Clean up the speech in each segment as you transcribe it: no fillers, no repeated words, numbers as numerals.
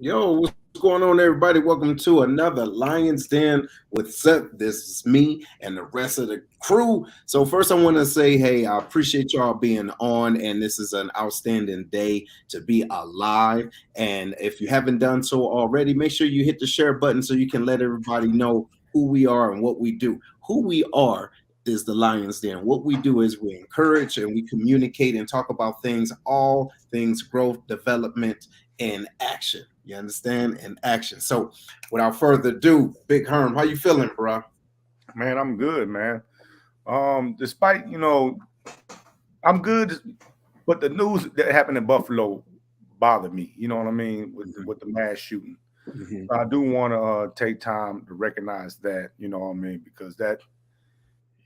Yo, what's going on, everybody? Welcome to another Lion's Den with Seth. This is me and the rest of the crew. So, first, I want to say, hey, I appreciate y'all being on, and this is an outstanding day to be alive. And if you haven't done so already, make sure you hit the share button so you can let everybody know who we are and what we do. Who we are is the Lion's Den. What we do is we encourage and we communicate and talk about things, all things growth, development, and action. You understand? And action. So, without further ado, Big Herm, how you feeling, bro? Man, I'm good, man. Despite I'm good, but the news that happened in Buffalo bothered me. You know what I mean with the mass shooting. Mm-hmm. I do want to take time to recognize that. You know what I mean, because that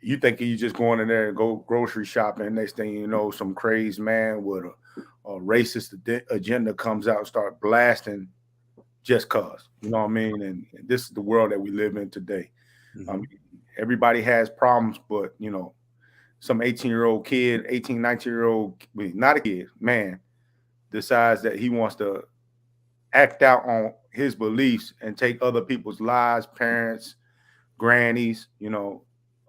you think you just going in there and go grocery shopping. Next thing you know, some crazed man with a racist agenda comes out and start blasting just cause. You know what I mean? And this is the world that we live in today. I Mm-hmm. mean, everybody has problems, but some 18-year-old kid, 18, 19-year-old, not a kid, man, decides that he wants to act out on his beliefs and take other people's lives, parents, grannies,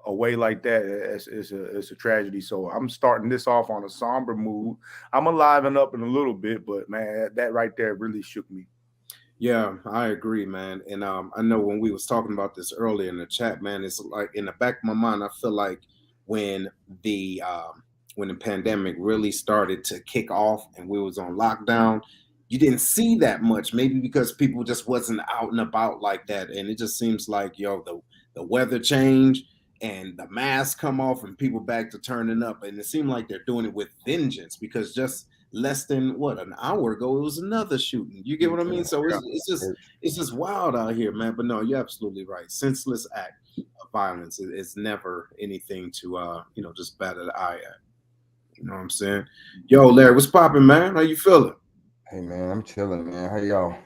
away like that. It's a tragedy. So I'm starting this off on a somber mood. I'm gonna liven up in a little bit, but man, that right there really shook me. Yeah, I agree, man. And I know when we was talking about this earlier in the chat, man, it's like in the back of my mind, I feel like when the when the pandemic really started to kick off and we was on lockdown, you didn't see that much. Maybe because people just wasn't out and about like that, and it just seems like the weather change and the masks come off and people back to turning up, and it seemed like they're doing it with vengeance because just less than what an hour ago it was another shooting. You get what I mean? So it's just wild out here, man. But no, you're absolutely right. Senseless act of violence is never anything to just batter the eye at. You know what I'm saying? Yo, Larry, what's popping, man? How you feeling? Hey man, I'm chilling, man. How y'all?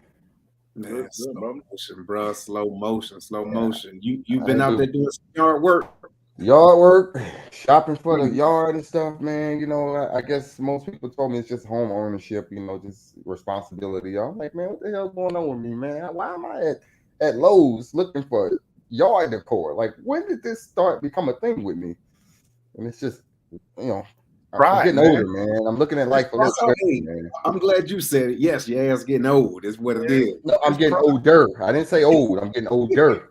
Man, Good, slow brother. motion, bro. Slow motion, slow Yeah, motion. You've I been out do there doing some yard work. yard work, shopping for the Mm. yard and stuff, man. I guess most people told me it's just home ownership, just responsibility. I'm like, man, what the hell's going on with me, man? Why am I at Lowe's looking for yard decor? Like, when did this start become a thing with me? And it's just, you know, I'm Pride, getting man. older, man. I'm looking at It's life a little pride. Hey, different, man. I'm glad you said it. Yes, your ass getting old is what it Yeah, is. No, I'm it's getting pride. older. I didn't say old. I'm getting older.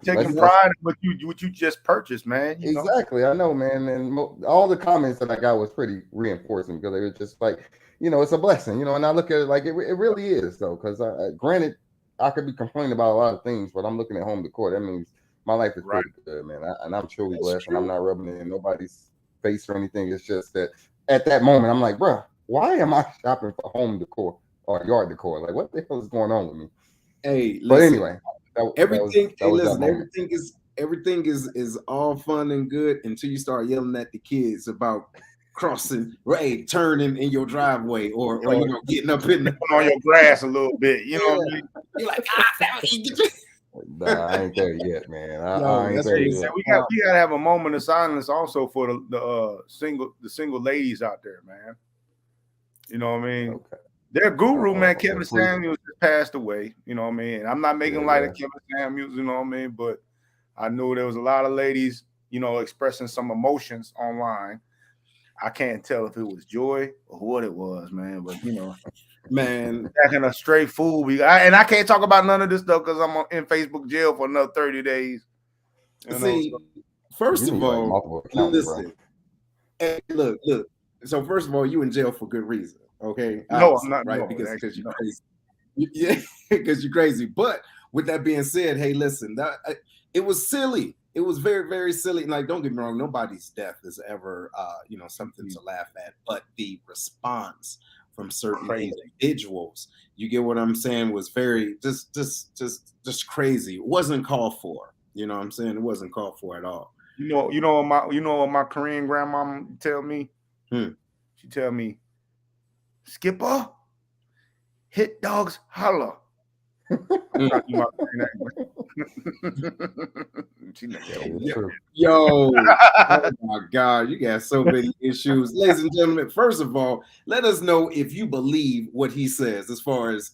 Taking That's pride in what you just purchased, man. exactly. I know, man. And all the comments that I got was pretty reinforcing because it was just like, it's a blessing, and I look at it like it really is, though. Because granted, I could be complaining about a lot of things, but I'm looking at home decor. That means my life is Right. pretty good, man. And I'm truly That's blessed, and I'm true. not rubbing it in nobody's face or anything. It's just that at that moment, I'm like, bruh, why am I shopping for home decor or yard decor? Like, what the hell is going on with me? Hey, But listen. anyway, that was Everything. that Hey, was that listen. moment. Everything is all fun and good until you start yelling at the kids about crossing, right, turning in your driveway, or getting up in the. Stepping on your grass a little bit, you know what I Yeah, mean? you're like, ah, that was. Nah, I ain't there yet, man. Yo, I ain't that's there what Hey, it's man, yet. about. we gotta have a moment of silence also for the single ladies out there, man. You know what I mean? Okay. Their guru, man, Okay. Kevin Please. Samuels, just passed away. You know what I mean? I'm not Yeah, making light yeah. of Kevin Samuels, you know what I mean? But I knew there was a lot of ladies, expressing some emotions online. I can't tell if it was joy or what it was, man. But Man, acting a straight fool. And I can't talk about none of this stuff because I'm in Facebook jail for another 30 days. So see, first You of need like all, multiple accounts, bro. listen. Hey, look. So first of all, you in jail for good reason. Okay, no, I'm obviously, not. right? No, Because actually, you're no. crazy. Yeah, because you're crazy. But with that being said, hey, listen, it was silly. It was very, very silly. Like, don't get me wrong, nobody's death is ever, something to laugh at. But the response from certain Crazy. individuals, you get what I'm saying, was very just crazy. It wasn't called for. You know what I'm saying? It wasn't called for at all. You know what my Korean grandmama tell me? Hmm. She tell me, Skipper, hit dogs holler. Trying to do my It's true. Yo, oh my God, you got so many issues. Ladies and gentlemen, first of all, let us know if you believe what he says as far as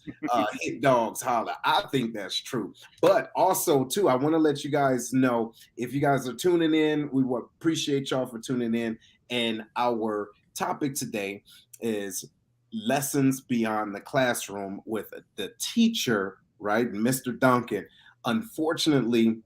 hit dogs holler. I think that's true. But also, too, I want to let you guys know if you guys are tuning in, we would appreciate y'all for tuning in. And our topic today is lessons beyond the classroom with the teacher, right? Mr. Duncan. Unfortunately,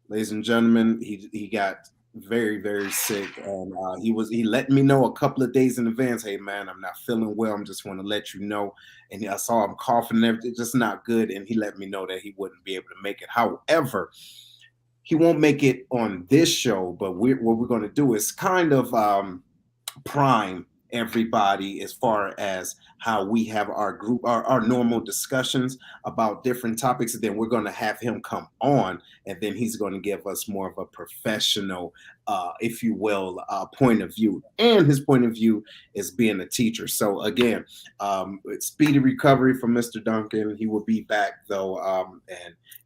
ladies and gentlemen, he got very sick, and he let me know a couple of days in advance. Hey man, I'm not feeling well. I'm just want to let you know. And I saw him coughing and everything, just not good. And he let me know that he wouldn't be able to make it. However, he won't make it on this show. But what we're going to do is kind of prime everybody as far as how we have our group, our normal discussions about different topics. And then we're going to have him come on, and then he's going to give us more of a professional, if you will, point of view. And his point of view is being a teacher. So again, speedy recovery from Mr. Duncan. He will be back though,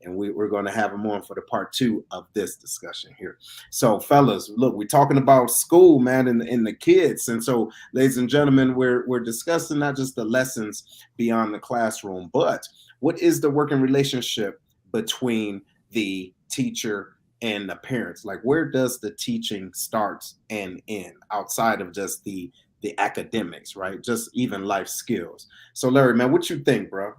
and we're going to have him on for the part 2 of this discussion here. So fellas, look, we're talking about school, man, and the kids. And so, ladies and gentlemen, we're discussing not just the lessons beyond the classroom, but what is the working relationship between the teacher and the parents? Like, where does the teaching start and end outside of just the academics, right? Just even life skills. So Larry, man, what you think, bro?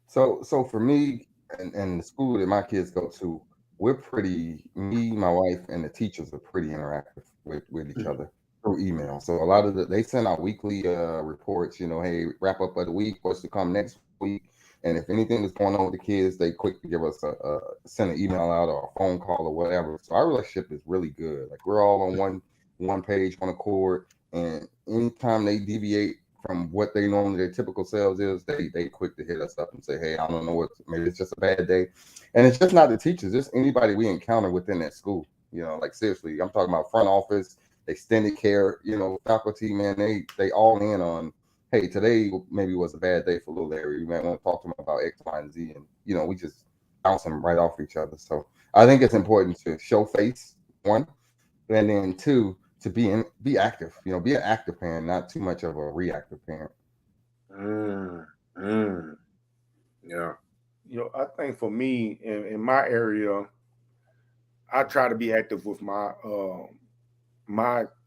So for me and the school that my kids go to, we're pretty, me, my wife, and the teachers are pretty interactive with each other through email. So a lot of they send out weekly reports, hey, wrap up of the week, what's to come next week. And if anything is going on with the kids, they quick to give us send an email out or a phone call or whatever. So our relationship is really good. Like, we're all on one page, one accord. And anytime they deviate from what they normally their typical selves is, they quick to hit us up and say, hey, I don't know what, maybe it's just a bad day. And it's just not the teachers, just anybody we encounter within that school. Like, seriously, I'm talking about front office, extended care, faculty, man, they all in on, hey, today maybe was a bad day for little Larry. You might want to talk to him about X, Y, and Z. And, we just bounce them right off each other. So I think it's important to show face, one, and then two, to be active, be an active parent, not too much of a reactive parent. Yeah. I think for me in my area, I try to be active with my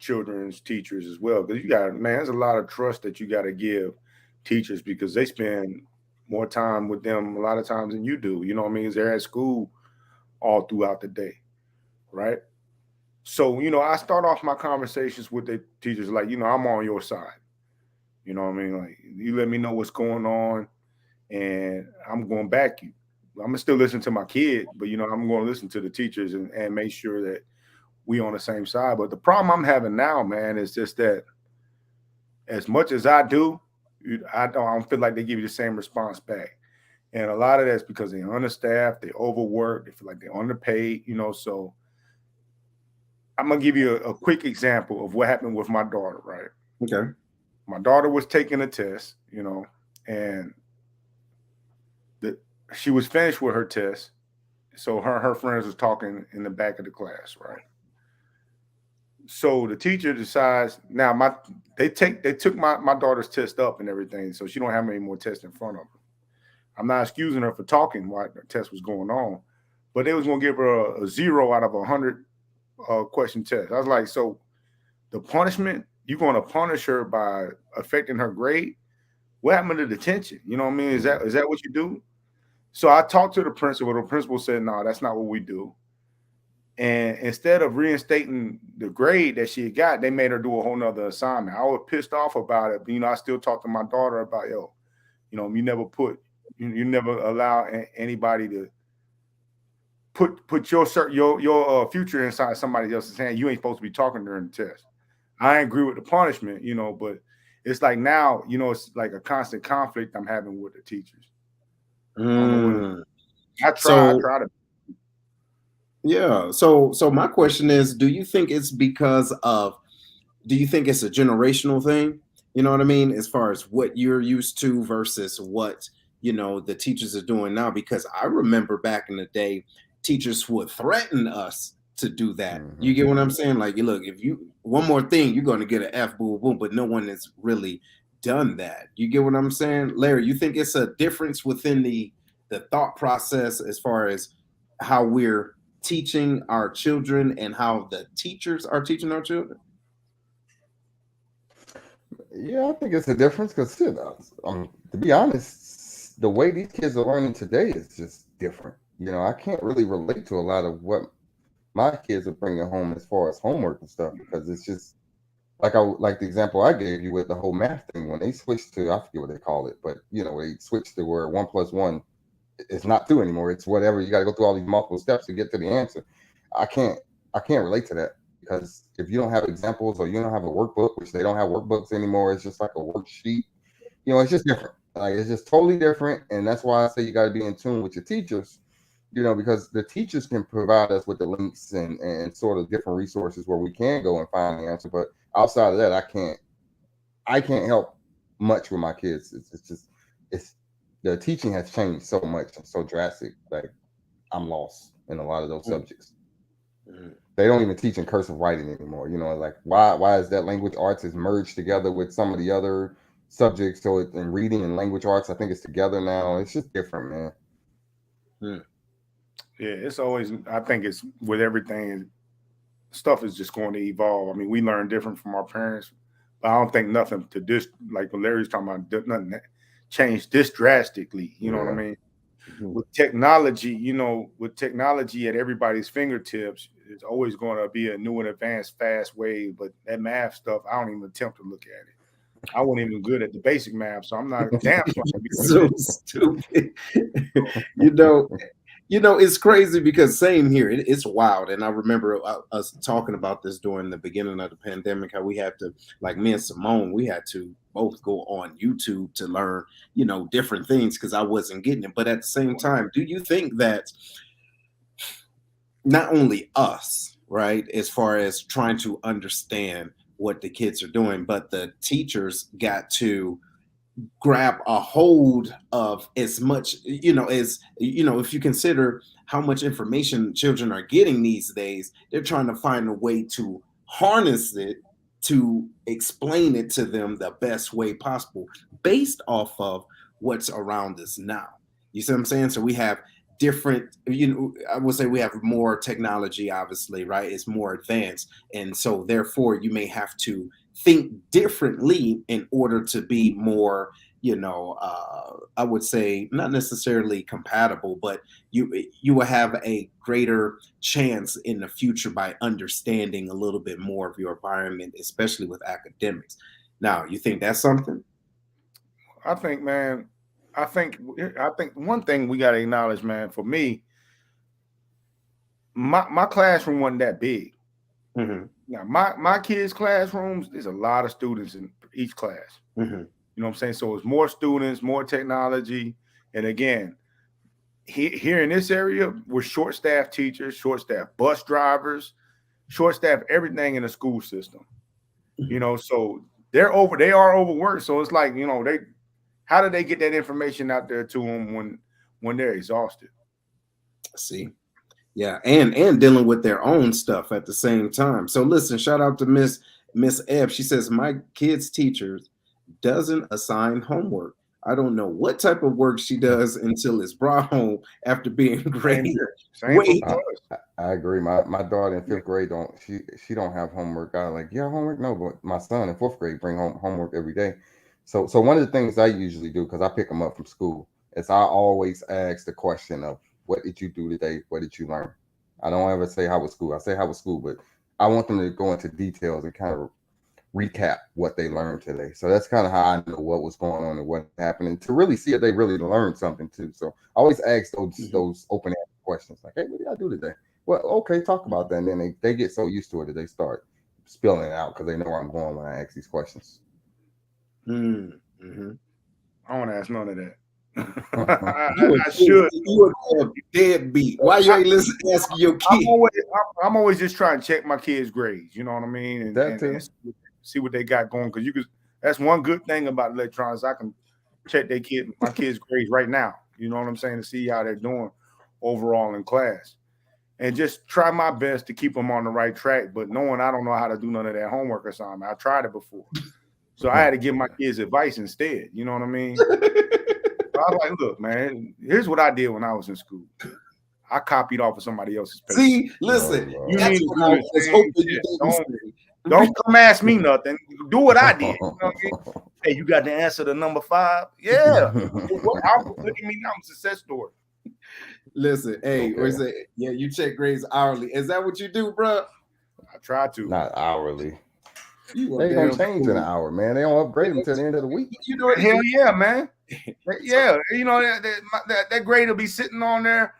children's teachers as well, because there's a lot of trust that you got to give teachers, because they spend more time with them a lot of times than you do. You know what I mean? They're at school all throughout the day, right? So, I start off my conversations with the teachers like, I'm on your side. You know what I mean? Like, you let me know what's going on, and I'm going to back you. I'm going to still listen to my kid, but, I'm going to listen to the teachers and make sure that we on the same side. But the problem I'm having now, man, is just that as much as I do, I don't feel like they give you the same response back. And a lot of that's because they're understaffed, they overwork, they feel like they're underpaid, so I'm going to give you a quick example of what happened with my daughter, right? Okay. My daughter was taking a test, and she was finished with her test. So her friends was talking in the back of the class, right? So the teacher decides now they took my daughter's test up and everything, so she don't have any more tests in front of her. I'm not excusing her for talking while the test was going on, but they was going to give her a 0 out of 100 question test. I was like, so the punishment, you're going to punish her by affecting her grade? What happened to detention? You know what I mean? Is that what you do? So I talked to the principal. The principal said, no, that's not what we do. And instead of reinstating the grade that she got, they made her do a whole nother assignment. I was pissed off about it, but I still talk to my daughter about, you never allow anybody to put your future inside somebody else's hand. You ain't supposed to be talking during the test. I agree with the punishment, but it's like now, it's like a constant conflict I'm having with the teachers. I try to. Yeah. So my question is, do you think it's a generational thing? You know what I mean? As far as what you're used to versus what the teachers are doing now, because I remember back in the day, teachers would threaten us to do that. Mm-hmm. You get what I'm saying? Like, look, if you one more thing, you're going to get an F, boom, boom. But no one has really done that. You get what I'm saying, Larry? You think it's a difference within the thought process as far as how we're teaching our children and how the teachers are teaching our children? Yeah, I think it's a difference because, to be honest, the way these kids are learning today is just different. I can't really relate to a lot of what my kids are bringing home as far as homework and stuff, because it's just like the example I gave you with the whole math thing. When they switched to, I forget what they call it, but they switched to where 1+1 is not 2 anymore. It's whatever. You got to go through all these multiple steps to get to the answer. I can't relate to that, because if you don't have examples or you don't have a workbook, which they don't have workbooks anymore, it's just like a worksheet. It's just different. Like, it's just totally different, and that's why I say you got to be in tune with your teachers. Because the teachers can provide us with the links and sort of different resources where we can go and find the answer. But outside of that, I can't help much with my kids. It's the teaching has changed so much and so drastic. Like, I'm lost in a lot of those subjects. Mm-hmm. They don't even teach in cursive writing anymore. Like, why is that language arts is merged together with some of the other subjects? So in reading and language arts, I think it's together now. It's just different, man. Mm. Yeah, it's always, I think it's with everything, stuff is just going to evolve. I mean, we learn different from our parents, but I don't think nothing to this, like what Larry's talking about, nothing that changed this drastically. You know what I mean? Mm-hmm. With technology, with technology at everybody's fingertips, it's always going to be a new and advanced, fast way. But that math stuff, I don't even attempt to look at it. I wasn't even good at the basic math, so I'm not damn sure. So stupid. It's crazy because same here. It's wild. And I remember us talking about this during the beginning of the pandemic, how we had to, like me and Simone, we had to both go on YouTube to learn, different things because I wasn't getting it. But at the same time, do you think that not only us, right, as far as trying to understand what the kids are doing, but the teachers got to grab a hold of as much, as if you consider how much information children are getting these days, they're trying to find a way to harness it, to explain it to them the best way possible based off of what's around us now. You see what I'm saying? So we have different, I would say we have more technology, obviously, right? It's more advanced. And so therefore you may have to think differently in order to be more, I would say not necessarily compatible, but you will have a greater chance in the future by understanding a little bit more of your environment, especially with academics. Now, you think that's something? I think, man, I think one thing we got to acknowledge, man, for me, my classroom wasn't that big. Mm-hmm. Now, my kids' classrooms, there's a lot of students in each class. Mm-hmm. You know what I'm saying? So it's more students, more technology. And again, here in this area, we're short-staffed teachers, short-staffed bus drivers, short-staffed everything in the school system. So they are overworked. So it's like, how do they get that information out there to them when they're exhausted? See? Yeah, and dealing with their own stuff at the same time. So listen, shout out to Miss Ebb. She says, my kids' teachers doesn't assign homework. I don't know what type of work she does until it's brought home after being graded. Wait, I agree. My daughter in 5th grade she don't have homework. I like, yeah, homework. No, but my son in 4th grade bring home homework every day. So one of the things I usually do, because I pick them up from school, is I always ask the question of, what did you do today? What did you learn? I don't ever say how was school. I say how was school, but I want them to go into details and kind of recap what they learned today. So that's kind of how I know what was going on and what happened, and to really see if they really learned something too. So I always ask those open questions like, hey, what did I do today? Well, okay, talk about that. And then they get so used to it that they start spilling it out because they know where I'm going when I ask these questions. Mm-hmm. I don't ask none of that. I should. You a deadbeat. Why you ain't listen asking your kid? I'm always just trying to check my kids' grades. You know what I mean? And see what they got going. Because that's one good thing about electronics. I can check my kids' grades right now. You know what I'm saying? To see how they're doing overall in class, and just try my best to keep them on the right track. But knowing I don't know how to do none of that homework assignment, I tried it before, so I had to give my kids advice instead. You know what I mean? I was like, look, man, here's what I did when I was in school. I copied off of somebody else's paper. See, listen, Oh, You that's need to what I do the was same hoping you shit. didn't say. Don't come ask me nothing. Do what I did. You know what I mean? Hey, you got the answer to number 5? Yeah. Look at me now. I'm a success story. Listen, hey, or Okay. say, yeah, you check grades hourly. Is that what you do, bro? I try to. Not hourly. You a They gonna damn change in an fool. hour, man. They don't upgrade them till the end of the week. You know what? Hell yeah, man. Yeah. You know, that grade will be sitting on there.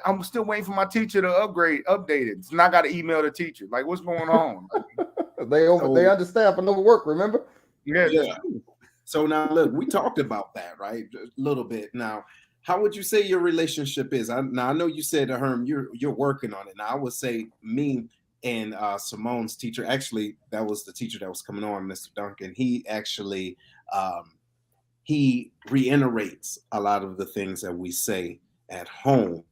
I'm still waiting for my teacher to update it. And I got to email the teacher. Like, what's going on? They understaffed and overwork, remember? Yeah. Yeah. So now look, we talked about that, right? A little bit. Now, how would you say your relationship is? I know you said to Herm, you're working on it. Now I would say me and Simone's teacher, actually, that was the teacher that was coming on, Mr. Duncan. He actually he reiterates a lot of the things that we say at home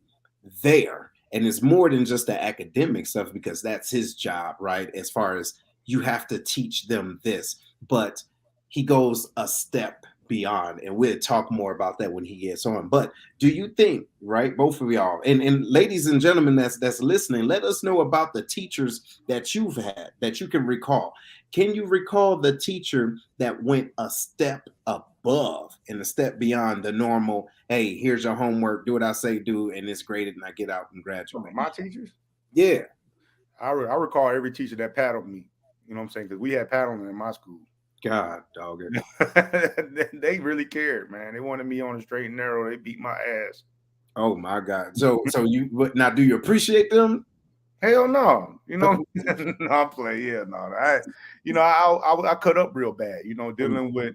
there. And it's more than just the academic stuff because that's his job, right? As far as you have to teach them this, but he goes a step beyond, and we'll talk more about that when he gets on. But do you think, right, both of y'all, and ladies and gentlemen that's listening, let us know about the teachers that you've had that you can recall. Can you recall the teacher that went a step above and a step beyond the normal, hey, here's your homework, do what I say do, and it's graded and I get out and graduate? My teachers? Yeah. I recall every teacher that paddled me. You know what I'm saying? Because we had paddling in my school. God, dog it. They really cared, man. They wanted me on the straight and narrow. They beat my ass. Oh my God. So you now do you appreciate them? Hell no. You know, no, I'm playing. Yeah, no. I cut up real bad, you know, dealing with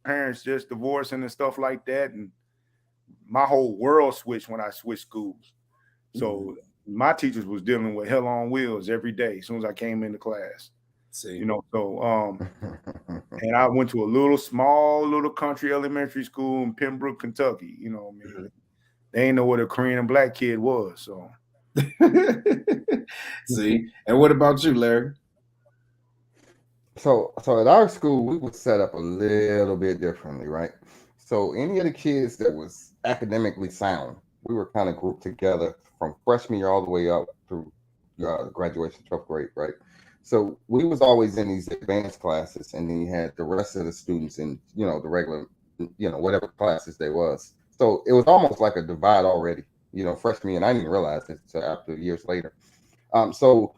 parents just divorcing and stuff like that. And my whole world switched when I switched schools. So my teachers was dealing with hell on wheels every day as soon as I came into class. See. You know, so and I went to a small little country elementary school in Pembroke, Kentucky. You know what I mean? They ain't know what a Korean and black kid was. So see. And what about you, Larry? So at our school, we were set up a little bit differently, right? So any of the kids that was academically sound, we were kind of grouped together from freshman year all the way up through graduation, 12th grade, right? So we was always in these advanced classes, and then you had the rest of the students in, the regular, whatever classes they was. So it was almost like a divide already, freshman year, and I didn't realize it until after years later. So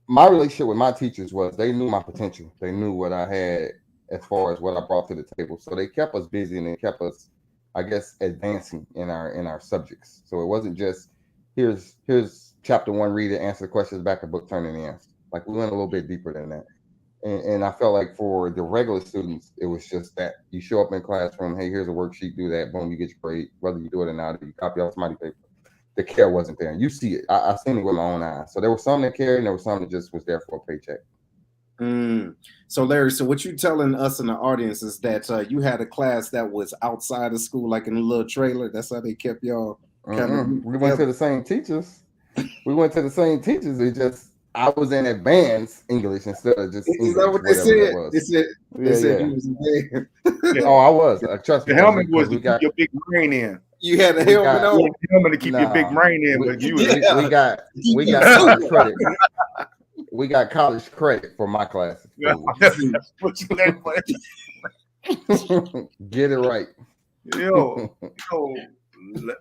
my relationship with my teachers was they knew my potential. They knew what I had as far as what I brought to the table. So they kept us busy and they kept us, I guess, advancing in our subjects. So it wasn't just here's chapter 1, read it, answer the questions, back of book, turn in the answer. Like we went a little bit deeper than that. And I felt like for the regular students, it was just that you show up in classroom, hey, here's a worksheet, do that, boom, you get your grade, whether you do it or not, or you copy off somebody's paper. The care wasn't there. You see it. I seen it with my own eyes. So there was some that cared, and there was some that just was there for a paycheck. So Larry, so what you telling us in the audience is that you had a class that was outside of school, like in a little trailer. That's how they kept y'all kind of. We went to the same teachers. It just I was in advanced English instead of just English. Is that what they said? They said you was there. Oh, I was. Trust me. The helmet was to keep your big brain in. You had a helmet on. The helmet to keep your big brain in, but you. We got college credit. We got college credit for my classes. Get it right. Yo,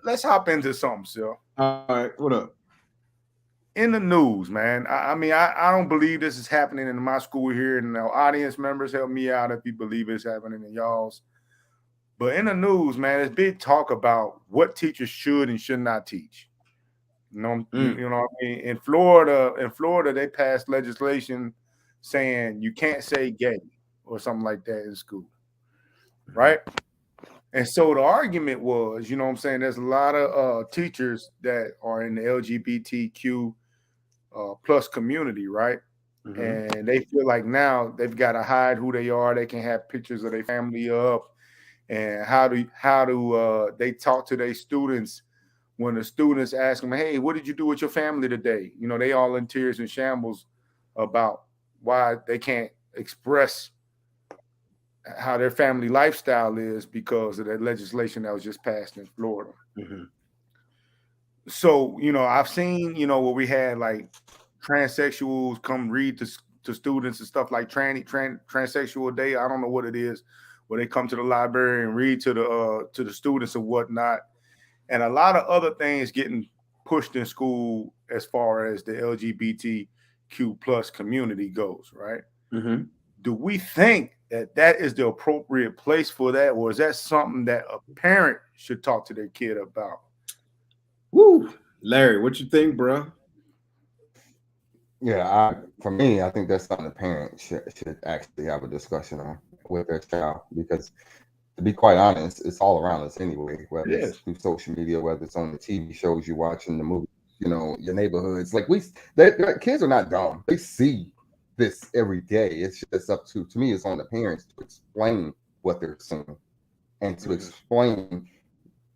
let's hop into something, sir. All right, what up? In the news, man. I mean, I don't believe this is happening in my school here, and the audience members help me out if you believe it's happening in y'all's. But in the news, man, there's big talk about what teachers should and should not teach. You know what I mean? In Florida, they passed legislation saying you can't say gay or something like that in school, right? And so the argument was, you know what I'm saying, there's a lot of teachers that are in the LGBTQ plus community, right? And they feel like now they've got to hide who they are. They can have pictures of their family up, and how do they talk to their students when the students ask them, "Hey, what did you do with your family today?" You know, they all in tears and shambles about why they can't express how their family lifestyle is because of that legislation that was just passed in Florida. Mm-hmm. So, you know, I've seen, you know, where we had like transsexuals come read to students and stuff like transsexual day. I don't know what it is, where they come to the library and read to the students and whatnot, and a lot of other things getting pushed in school as far as the LGBTQ plus community goes, right? Mm-hmm. Do we think that that is the appropriate place for that, or is that something that a parent should talk to their kid about? Woo, Larry, what you think, bro? Yeah, for me, I think that's something the parents should actually have a discussion on with their child, because to be quite honest, it's all around us anyway, whether it's Yes. through social media, whether it's on the TV shows you're watching, the movies, your neighborhoods. Like kids are not dumb. They see this every day. It's just up to me, it's on the parents to explain what they're seeing and to Mm-hmm. explain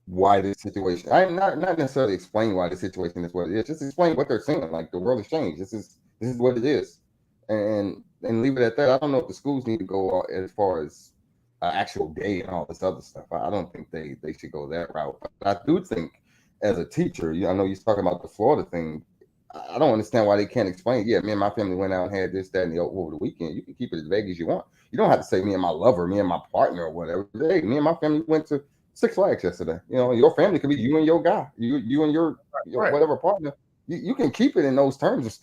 why this situation. I'm not necessarily explain why the situation is what it is. Just explain what they're seeing. Like, the world has changed. This is what it is, and leave it at that. I don't know if the schools need to go as far as actual day and all this other stuff. I don't think they should go that route. But I do think, as a teacher, I know you're talking about the Florida thing. I don't understand why they can't explain. Yeah, me and my family went out and had this, that, and the over the weekend. You can keep it as vague as you want. You don't have to say me and my lover, me and my partner, or whatever. Hey, me and my family went to Six Flags yesterday. Your family could be you and your guy, you and your Right. whatever partner. You can keep it in those terms. It's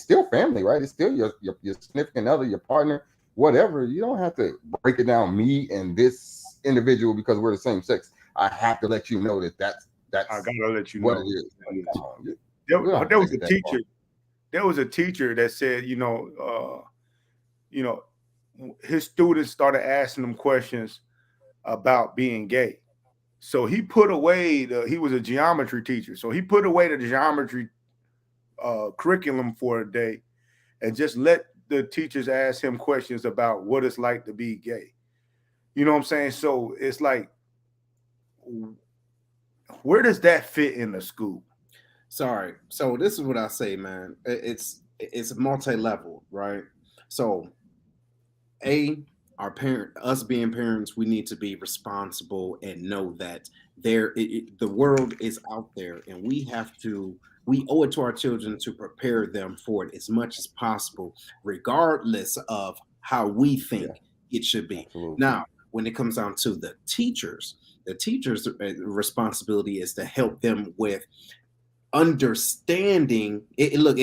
still family, right? It's still your significant other, your partner, whatever. You don't have to break it down, me and this individual, because we're the same sex. I have to let you know that I that's gotta let you what it know. is. Like, come on, There, we don't have to there take was it a that far. teacher. There was a teacher that said, you know, his students started asking him questions about being gay. So he put away he was a geometry teacher. So he put away the geometry curriculum for a day and just let the teachers ask him questions about what it's like to be gay. You know what I'm saying? So it's like, where does that fit in the school? Sorry. So this is what I say, man. It's multi-level, right? So a our parent us being parents, we need to be responsible and know that the world is out there, and we owe it to our children to prepare them for it as much as possible, regardless of how we Yeah, think it should be. absolutely. Now, when it comes down to the teachers' responsibility is to help them with understanding look,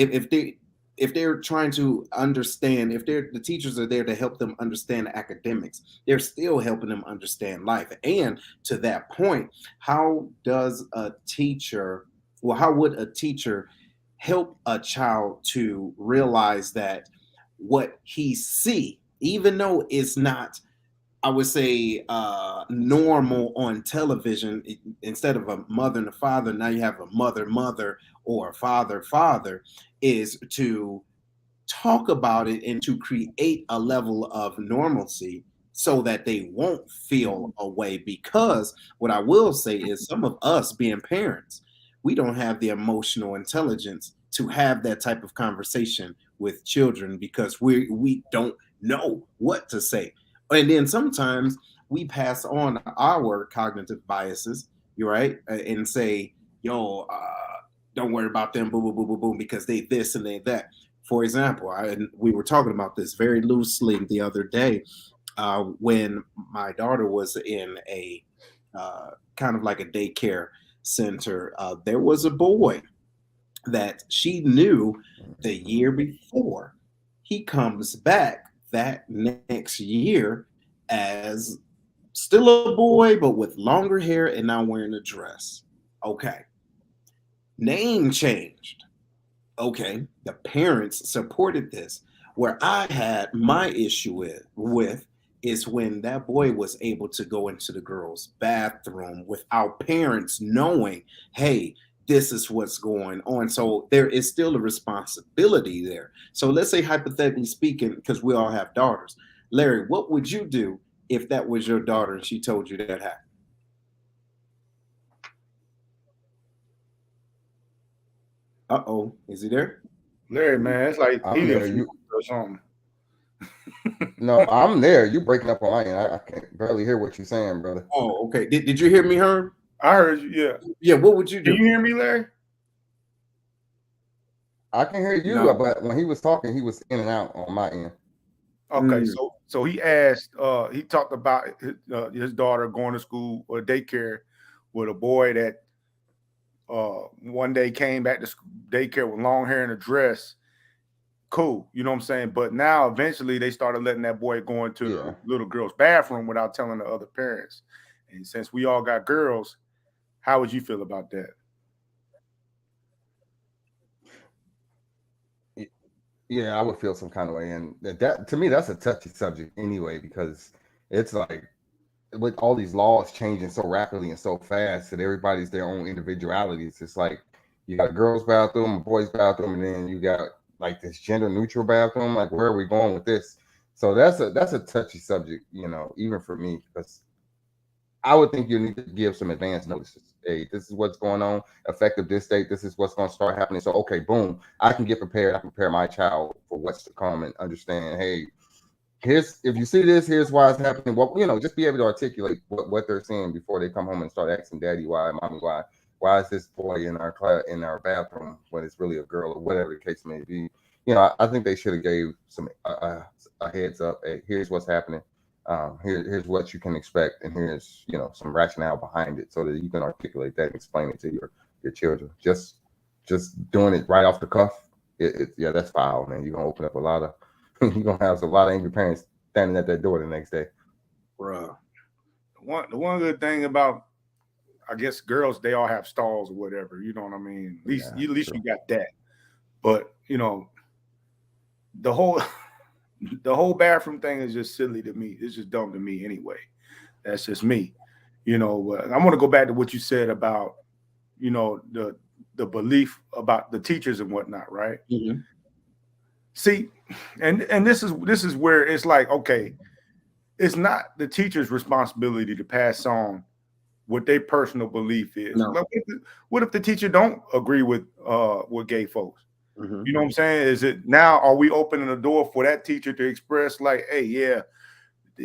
if they're trying to understand, if they're the teachers are there to help them understand academics, they're still helping them understand life. And to that point, how does a teacher how would a teacher help a child to realize that what he see, even though it's not, I would say, normal on television. Instead of a mother and a father, now you have a mother or a father, is to talk about it and to create a level of normalcy so that they won't feel a way. Because what I will say is, some of us being parents, we don't have the emotional intelligence to have that type of conversation with children, because we don't know what to say. And then sometimes we pass on our cognitive biases, you're right, and say, yo, don't worry about them, boom, boom, boom, boom, boom, because they this and they that. For example, we were talking about this very loosely the other day, when my daughter was in a kind of like a daycare center. There was a boy that she knew the year before. He comes back that next year as still a boy, but with longer hair and now wearing a dress. Okay. Name changed. Okay, the parents supported this. Where I had my issue with is when that boy was able to go into the girls' bathroom without parents knowing, hey, this is what's going on. So there is still a responsibility there. So let's say, hypothetically speaking, because we all have daughters, Larry, what would you do if that was your daughter and she told you that happened? Uh-oh, is he there? Larry, man, it's like I'm he there. didn't or something. No, I'm there. You breaking up on my end. I can't barely hear what you're saying, brother. Oh, okay. Did you hear me, Herm? I heard you. Yeah. Yeah. What would you do? Can you hear me, Larry? I can hear you, No. but when he was talking, he was in and out on my end. Okay, so he asked. He talked about his daughter going to school or daycare with a boy that one day came back to daycare with long hair and a dress. Cool, you know what I'm saying? But now eventually they started letting that boy go into the little girl's bathroom without telling the other parents. And since we all got girls, how would you feel about that? Yeah, I would feel some kind of way. And that to me, that's a touchy subject anyway, because it's like with all these laws changing so rapidly and so fast that everybody's their own individualities. It's like you got a girl's bathroom, a boy's bathroom, and then you got like this gender neutral bathroom. Like, where are we going with this? So that's a touchy subject, you know, even for me, because I would think you need to give some advance notices. Hey, this is what's going on. Effective this date, this is what's going to start happening. So, okay, boom, I can get prepared. I can prepare my child for what's to come and understand, hey, here's, if you see this, here's why it's happening. Well, you know, just be able to articulate what they're seeing before they come home and start asking daddy why, mommy why is this boy in our class, in our bathroom when it's really a girl, or whatever the case may be. You know, I think they should have gave some a heads up. Hey, here's what's happening. Here's what you can expect, and here's, you know, some rationale behind it, so that you can articulate that and explain it to your children. Just doing it right off the cuff, yeah, that's foul, man. You're gonna open up a lot of you're gonna have a lot of angry parents standing at that door the next day. Bruh. The one good thing about, I guess, girls, they all have stalls or whatever. You know what I mean? At least you got that. But you know, the whole bathroom thing is just silly to me. It's just dumb to me anyway. That's just me. You know, I want to go back to what you said about, you know, the belief about the teachers and whatnot, right? Mm-hmm. See, and this is where it's like, okay, it's not the teacher's responsibility to pass on what their personal belief is. No. Like, what if the teacher don't agree with gay folks? Mm-hmm. You know what I'm saying? Is it now, are we opening the door for that teacher to express like, hey, yeah,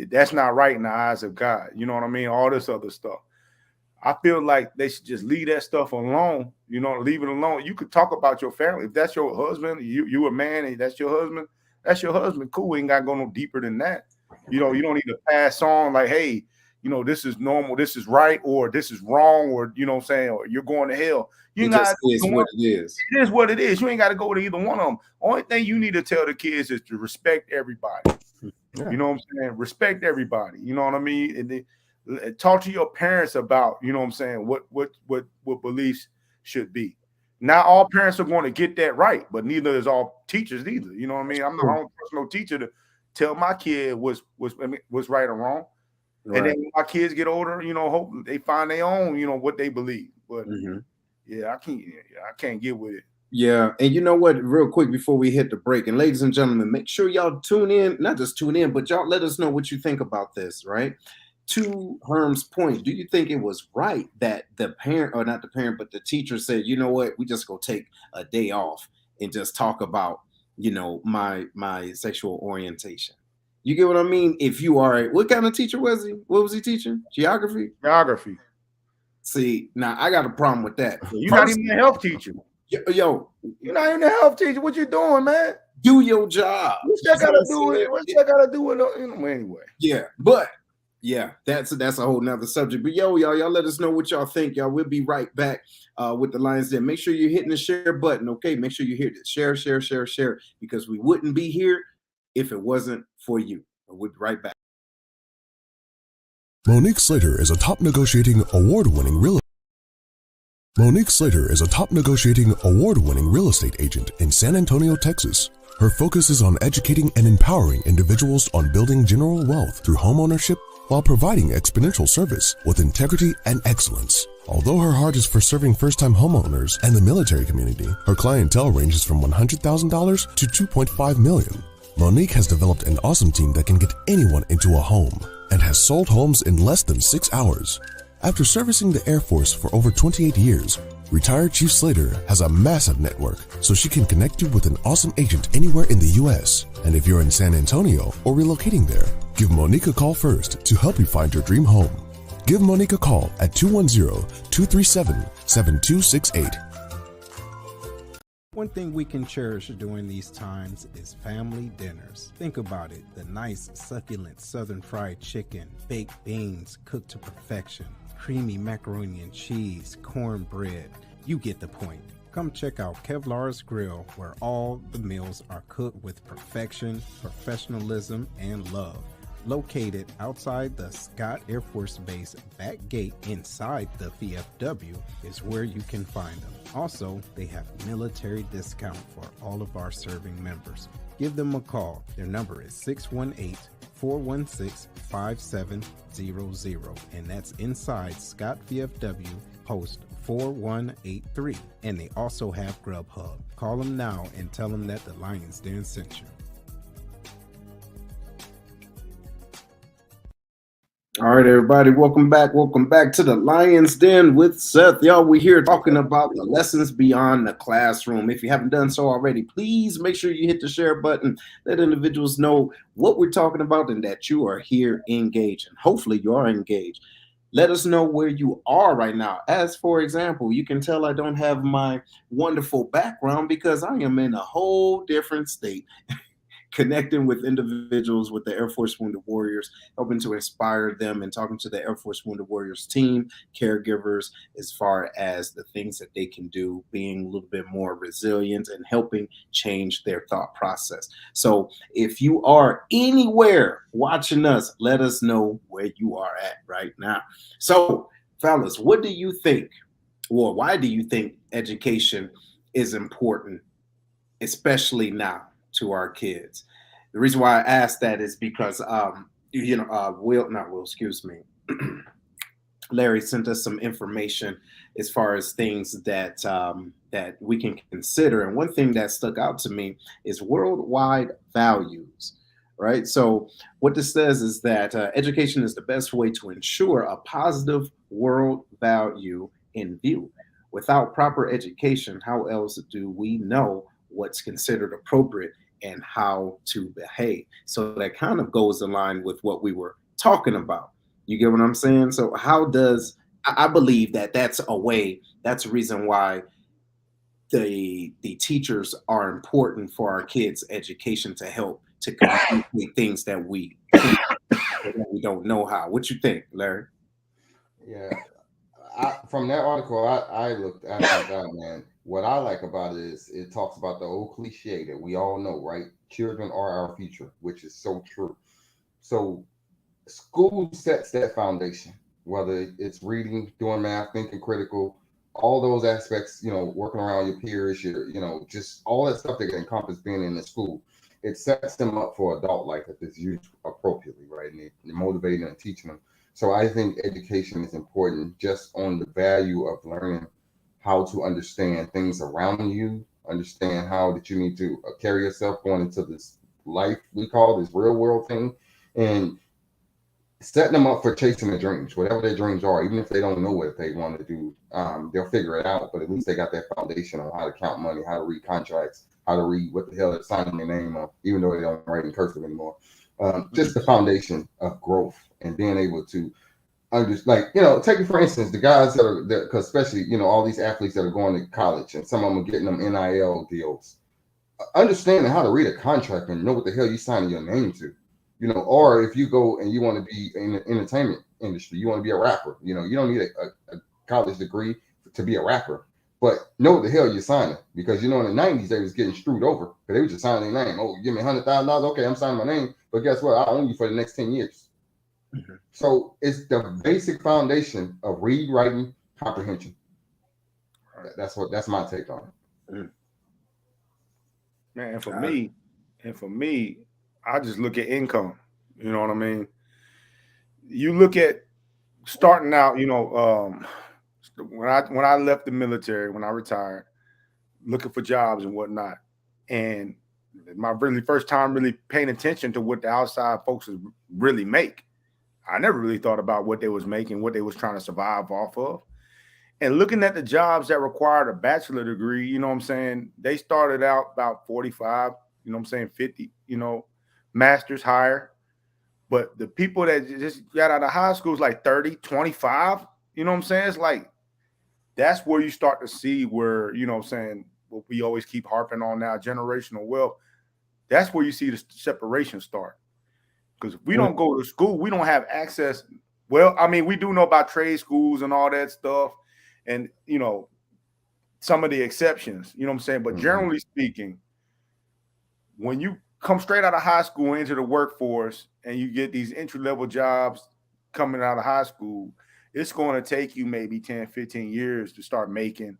that's not right in the eyes of God? You know what I mean? All this other stuff. I feel like they should just leave that stuff alone. You know, leave it alone. You could talk about your family. If that's your husband, you a man, and that's your husband. That's your husband. Cool. We ain't got to go no deeper than that. You know, you don't need to pass on like, hey, you know, this is normal, this is right, or this is wrong, or, you know what I'm saying, or you're going to hell. You just is what it is. It is what it is. You ain't got to go to either one of them. Only thing you need to tell the kids is to respect everybody. Yeah. You know what I'm saying? Respect everybody. You know what I mean? And then talk to your parents about, you know what I'm saying, what beliefs should be. Not all parents are going to get that right, but neither is all teachers either. You know what I mean? I'm not a personal teacher to tell my kid what's right or wrong. Right. And then when my kids get older, you know, hope they find their own, you know, what they believe. But yeah, I can't get with it. Yeah, and you know what, real quick before we hit the break, and ladies and gentlemen, make sure y'all tune in, not just tune in, but y'all let us know what you think about this, right? To Herm's point, do you think it was right that the parent, or not the parent, but the teacher said, you know what, we just go take a day off and just talk about, you know, my sexual orientation? You get what I mean? If you are, what kind of teacher was he? What was he teaching? Geography? Geography. See, now I got a problem with that. You're not even a health teacher. Yo, you're not even a health teacher. What you doing, man? Do your job. What's that got to do with it? What's that got to do with it? You know, anyway. Yeah, but yeah, that's a whole nother subject. But y'all let us know what y'all think. Y'all, we'll be right back with the Lions Den. Make sure you're hitting the share button, okay? Make sure you hit it. Share, because we wouldn't be here if it wasn't for you. We'll be right back. Monique Slater is a top negotiating award-winning real estate agent in San Antonio, Texas. Her focus is on educating and empowering individuals on building general wealth through homeownership while providing exponential service with integrity and excellence. Although her heart is for serving first-time homeowners and the military community, her clientele ranges from $100,000 to $2.5 million. Monique has developed an awesome team that can get anyone into a home. and has sold homes in less than 6 hours. After servicing the Air Force for over 28 years, retired Chief Slater has a massive network, so she can connect you with an awesome agent anywhere in the U.S. And if you're in San Antonio or relocating there, give Monique a call first to help you find your dream home. Give Monique a call at 210-237-7268. One thing we can cherish during these times is family dinners. Think about it, the nice, succulent southern fried chicken, baked beans cooked to perfection, creamy macaroni and cheese, cornbread. You get the point. Come check out Kevlar's Grill, where all the meals are cooked with perfection, professionalism, and love. Located outside the Scott Air Force Base back gate inside the VFW is where you can find them. Also, they have military discount for all of our serving members. Give them a call. Their number is 618-416-5700, and that's inside Scott VFW Post 4183. And they also have Grubhub. Call them now and tell them that the Lions Den sent you. All right, everybody, welcome back. Welcome back to the Lion's Den with Seth. Y'all, we're here talking about the lessons beyond the classroom. If you haven't done so already, please make sure you hit the share button. Let individuals know what we're talking about and that you are here engaged. And hopefully you are engaged. Let us know where you are right now. As for example, you can tell I don't have my wonderful background because I am in a whole different state. Connecting with individuals with the Air Force Wounded Warriors, helping to inspire them and talking to the Air Force Wounded Warriors team, caregivers, as far as the things that they can do, being a little bit more resilient and helping change their thought process. So if you are anywhere watching us, let us know where you are at right now. So fellas, what do you think, or why do you think education is important, especially now, to our kids? The reason why I asked that is because Larry sent us some information as far as things that that we can consider, and one thing that stuck out to me is worldwide values. Right. So what this says is that education is the best way to ensure a positive world value in view. Without proper education, how else do we know what's considered appropriate and how to behave? So that kind of goes in line with what we were talking about. You get what I'm saying? So how does, I believe that that's a way, that's a reason why the teachers are important for our kids' education, to help to communicate things that we don't know how. What you think, Larry? Yeah. From that article, I looked at that, man. What I like about it is it talks about the old cliche that we all know, right? Children are our future, which is so true. So school sets that foundation, whether it's reading, doing math, thinking critical, all those aspects, working around your peers, just all that stuff that can encompass being in the school. It sets them up for adult life if it's used appropriately, right? And motivating and teaching them. So I think education is important just on the value of learning how to understand things around you, understand how that you need to carry yourself going into this life we call this real world thing, and setting them up for chasing their dreams, whatever their dreams are. Even if they don't know what they want to do, they'll figure it out, but at least they got that foundation on how to count money, how to read contracts, how to read what the hell they're signing their name on, even though they don't write in cursive anymore. Just the foundation of growth and being able to take it for instance, the guys that are there, because especially, all these athletes that are going to college and some of them are getting them NIL deals, understanding how to read a contract and know what the hell you're signing your name to, or if you go and you want to be in the entertainment industry, you want to be a rapper, you don't need a college degree to be a rapper, but know what the hell you're signing, because, in the 90s, they was getting screwed over because they were just signing their name. Oh, give me $100,000. Okay, I'm signing my name. But guess what? I own you for the next 10 years. Mm-hmm. So it's the basic foundation of read, writing, comprehension. That's my take on it. Man, and for me, I just look at income. You know what I mean? You look at starting out, when I left the military, when I retired, looking for jobs and whatnot, and my really first time really paying attention to what the outside folks really make. I never really thought about what they was making, what they was trying to survive off of. And looking at the jobs that required a bachelor degree, you know what I'm saying? They started out about 45, you know what I'm saying, 50, you know, masters higher. But the people that just got out of high school is like 30, 25, you know what I'm saying? It's like, that's where you start to see where, you know what I'm saying, what we always keep harping on now, generational wealth. That's where you see the separation start. Because if we don't go to school, we don't have access. Well, I mean, we do know about trade schools and all that stuff. And, you know, some of the exceptions, you know what I'm saying? But generally speaking, when you come straight out of high school into the workforce and you get these entry-level jobs coming out of high school, it's going to take you maybe 10, 15 years to start making,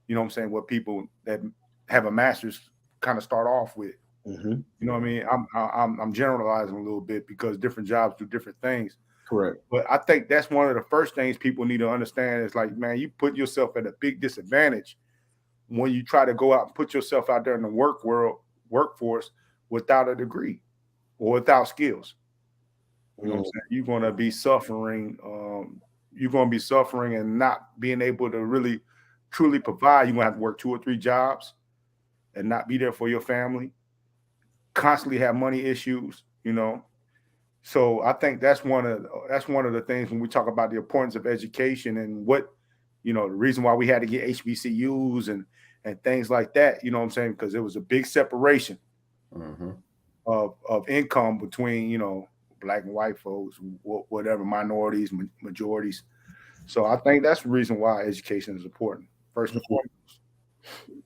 you know what I'm saying, what people that have a master's kind of start off with. You know what I mean? I'm generalizing a little bit because different jobs do different things. Correct. But I think that's one of the first things people need to understand is like, man, you put yourself at a big disadvantage when you try to go out and put yourself out there in the workforce without a degree or without skills. You know what I'm saying? You're going to be suffering. You're going to be suffering and not being able to really truly provide. You're going to have to work 2 or 3 jobs and not be there for your family. Constantly have money issues, you know. So I think that's one of the things when we talk about the importance of education and what, you know, the reason why we had to get HBCUs and things like that, you know what I'm saying? Because there was a big separation of income between, you know, black and white folks, whatever, minorities, majorities. So I think that's the reason why education is important, first and foremost.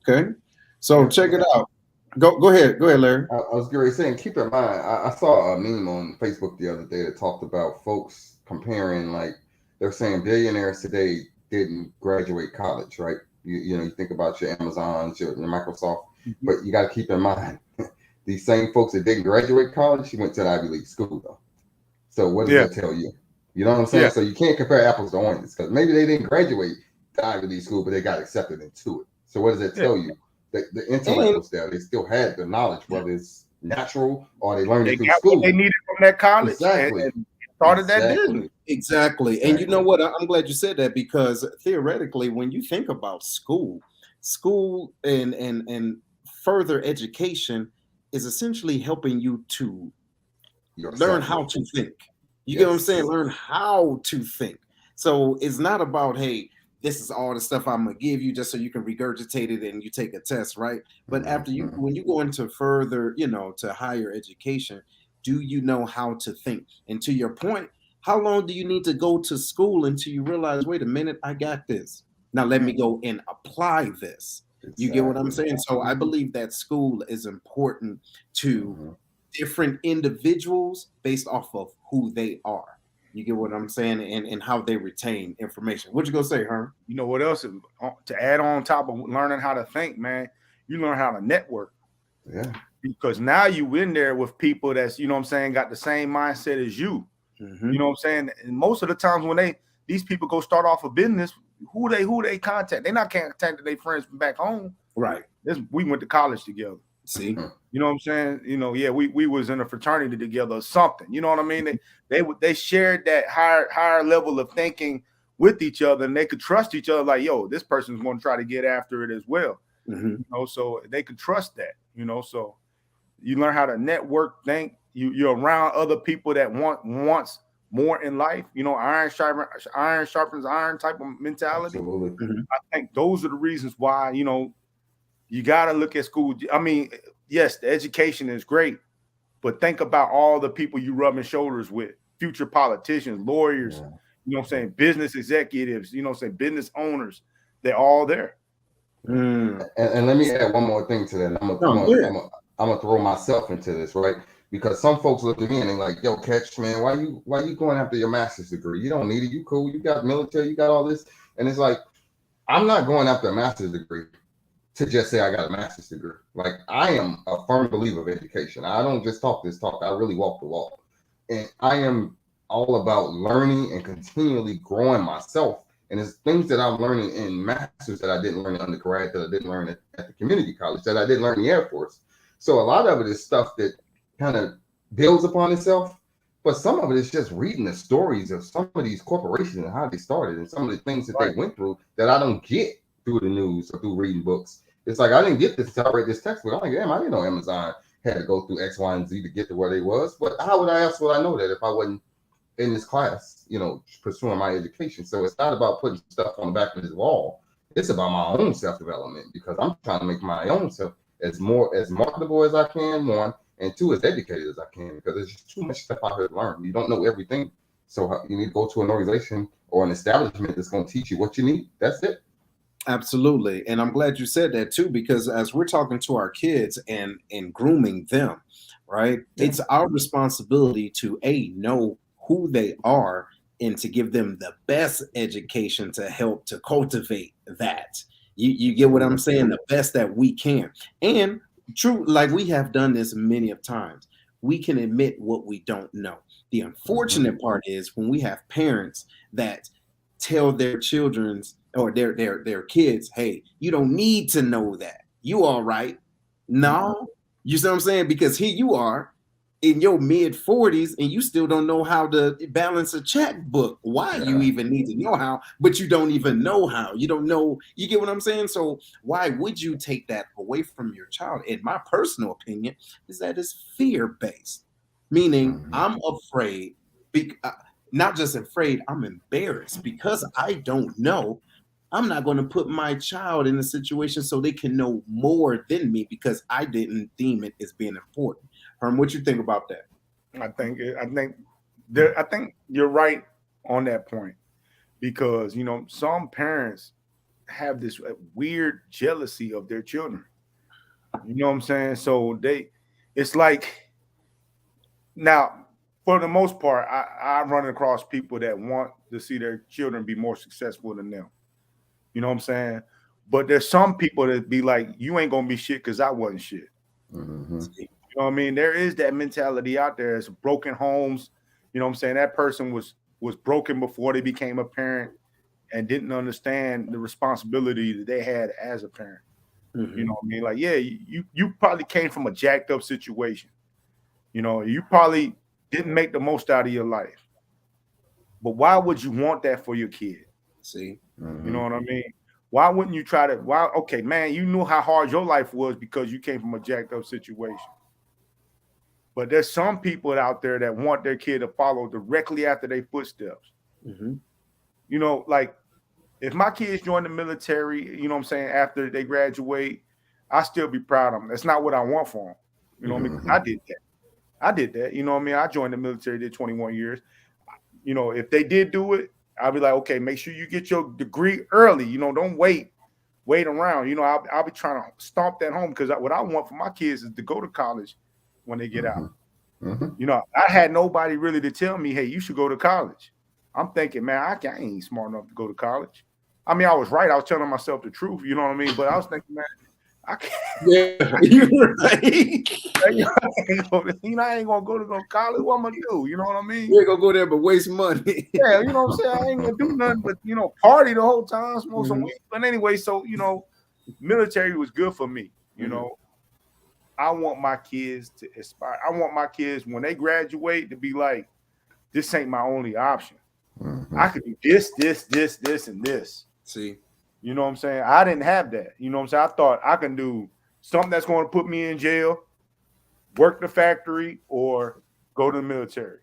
Okay. So check it out. Go ahead, Larry. I was going to say, keep in mind, I saw a meme on Facebook the other day that talked about folks comparing, like, they're saying billionaires today didn't graduate college, right? You know, you think about your Amazons, your Microsoft, but you got to keep in mind, these same folks that didn't graduate college, went to the Ivy League school, though. So what does that tell you? You know what I'm saying? So you can't compare apples to oranges, because maybe they didn't graduate the Ivy League school, but they got accepted into it. So what does that tell you? The intellect was there. They still had the knowledge, whether it's natural or they learned it through school. What they needed from that college. Exactly. And started that business. Exactly. And you know what? I'm glad you said that, because theoretically, when you think about school and further education is essentially helping you to learn how to think. You get what I'm saying? Learn how to think. So it's not about, hey, this is all the stuff I'm gonna give you just so you can regurgitate it and you take a test, right? But after when you go into further, you know, to higher education, do you know how to think? And to your point, how long do you need to go to school until you realize, wait a minute, I got this. Now let me go and apply this. You get what I'm saying? So I believe that school is important to different individuals based off of who they are. You get what I'm saying, and how they retain information. What you gonna say, Herm? You know what else to add on top of learning how to think, man? You learn how to network. Yeah. Because now you in there with people that's, you know what I'm saying, got the same mindset as you. You know what I'm saying? And most of the times when these people go start off a business, who they contact? They not contacting their friends from back home. Right. We went to college together. See, you know what I'm saying? You know, yeah, we was in a fraternity together or something. You know what I mean? They shared that higher level of thinking with each other, and they could trust each other. Like, yo, this person's going to try to get after it as well. You know, so they could trust that. You know, so you learn how to network, think. You're around other people that wants more in life. You know, iron sharpens iron type of mentality. I think those are the reasons why, you know, you got to look at school. I mean, yes, the education is great, but think about all the people you rubbing shoulders with, future politicians, lawyers, you know what I'm saying, business executives, you know what I'm saying, business owners. They're all there. And let me add one more thing to that. I'm gonna throw myself into this, right? Because some folks look at me and they're like, yo, Catch, man, why you going after your master's degree? You don't need it. You cool. You got military. You got all this. And it's like, I'm not going after a master's degree to just say I got a master's degree. Like, I am a firm believer of education. I don't just talk this talk. I really walk the walk. And I am all about learning and continually growing myself. And it's things that I'm learning in masters that I didn't learn in undergrad, that I didn't learn at the community college, that I didn't learn in the Air Force. So a lot of it is stuff that kind of builds upon itself. But some of it is just reading the stories of some of these corporations and how they started and some of the things that they Right. went through that I don't get through the news or through reading books. It's like I didn't get this until I read this textbook. I'm like, damn, I didn't know Amazon had to go through X, Y, and Z to get to where they was. But how would I else would I know that if I wasn't in this class, pursuing my education? So it's not about putting stuff on the back of this wall. It's about my own self-development because I'm trying to make my own self as marketable as I can, one, and two, as educated as I can, because there's just too much stuff out here to learn. You don't know everything. So you need to go to an organization or an establishment that's going to teach you what you need. That's it. Absolutely. And I'm glad you said that too, because as we're talking to our kids and grooming them, right? Yeah. It's our responsibility to know who they are and to give them the best education to help to cultivate that. You get what I'm saying? The best that we can. And true, like we have done this many of times. We can admit what we don't know. The unfortunate part is when we have parents that tell their children's or their kids, hey, you don't need to know that. You all right. No, you see what I'm saying? Because here you are in your mid 40s and you still don't know how to balance a checkbook. Why you even need to know how, but you don't even know how. You don't know, you get what I'm saying? So why would you take that away from your child? In my personal opinion, is that it's fear-based, meaning I'm afraid, not just afraid, I'm embarrassed because I don't know. I'm not going to put my child in a situation so they can know more than me because I didn't deem it as being important. Herm, what you think about that? I think you're right on that point because some parents have this weird jealousy of their children. You know what I'm saying? So it's like now for the most part, I run across people that want to see their children be more successful than them. You know what I'm saying? But there's some people that be like, you ain't gonna be shit because I wasn't shit. Mm-hmm. You know what I mean? There is that mentality out there. It's broken homes. You know what I'm saying? That person was broken before they became a parent and didn't understand the responsibility that they had as a parent. You know what I mean? Like, yeah, you probably came from a jacked up situation. You probably didn't make the most out of your life. But why would you want that for your kid? See? You know what I mean? Why wouldn't you try to? Okay, man, you knew how hard your life was because you came from a jacked up situation. But there's some people out there that want their kid to follow directly after their footsteps. Like if my kids join the military, you know what I'm saying, after they graduate, I still be proud of them. That's not what I want for them. You know what I mean? I did that. You know what I mean? I joined the military, did 21 years. If they did do it, I'll be like, okay, make sure you get your degree early. Don't wait around. I'll be trying to stomp that home because what I want for my kids is to go to college when they get out. I had nobody really to tell me, hey, you should go to college. I'm thinking, man, I ain't smart enough to go to college. I mean, I was right. I was telling myself the truth. You know what I mean? But I was thinking, man, I can't. Yeah, you're right. I ain't gonna go to college. What I'm gonna do? You know what I mean? You ain't gonna go there but waste money. Yeah, you know what I'm saying? I ain't gonna do nothing but party the whole time, smoke some weed. But anyway, so military was good for me. I want my kids to aspire. I want my kids when they graduate to be like, this ain't my only option. I could do this, and this. See, you know what I'm saying? I didn't have that. You know what I'm saying? I thought I can do something that's going to put me in jail, work the factory, or go to the military.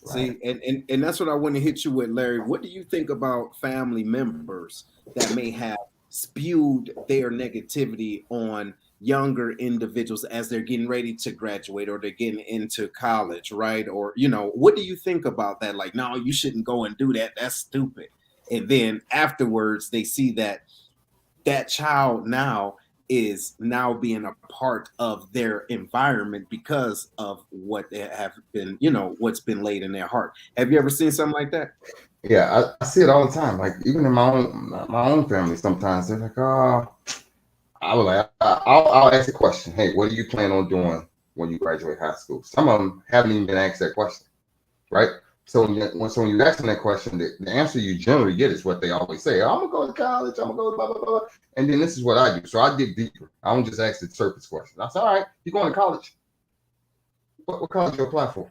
See, and that's what I want to hit you with, Larry. What do you think about family members that may have spewed their negativity on younger individuals as they're getting ready to graduate or they're getting into college, right? Or, what do you think about that? Like, no, you shouldn't go and do that. That's stupid. And then afterwards, they see that child now is now being a part of their environment because of what they have been, what's been laid in their heart. Have you ever seen something like that? Yeah, I see it all the time. Like even in my own family, sometimes they're like, "Oh," I was like, I'll ask a question. Hey, what do you plan on doing when you graduate high school? Some of them haven't even been asked that question, right? So when you ask them that question, the answer you generally get is what they always say. I'm gonna go to college. I'm gonna go blah blah blah. And then this is what I do. So I dig deeper. I don't just ask the surface question. I say, all right, you're going to college. What college you apply for?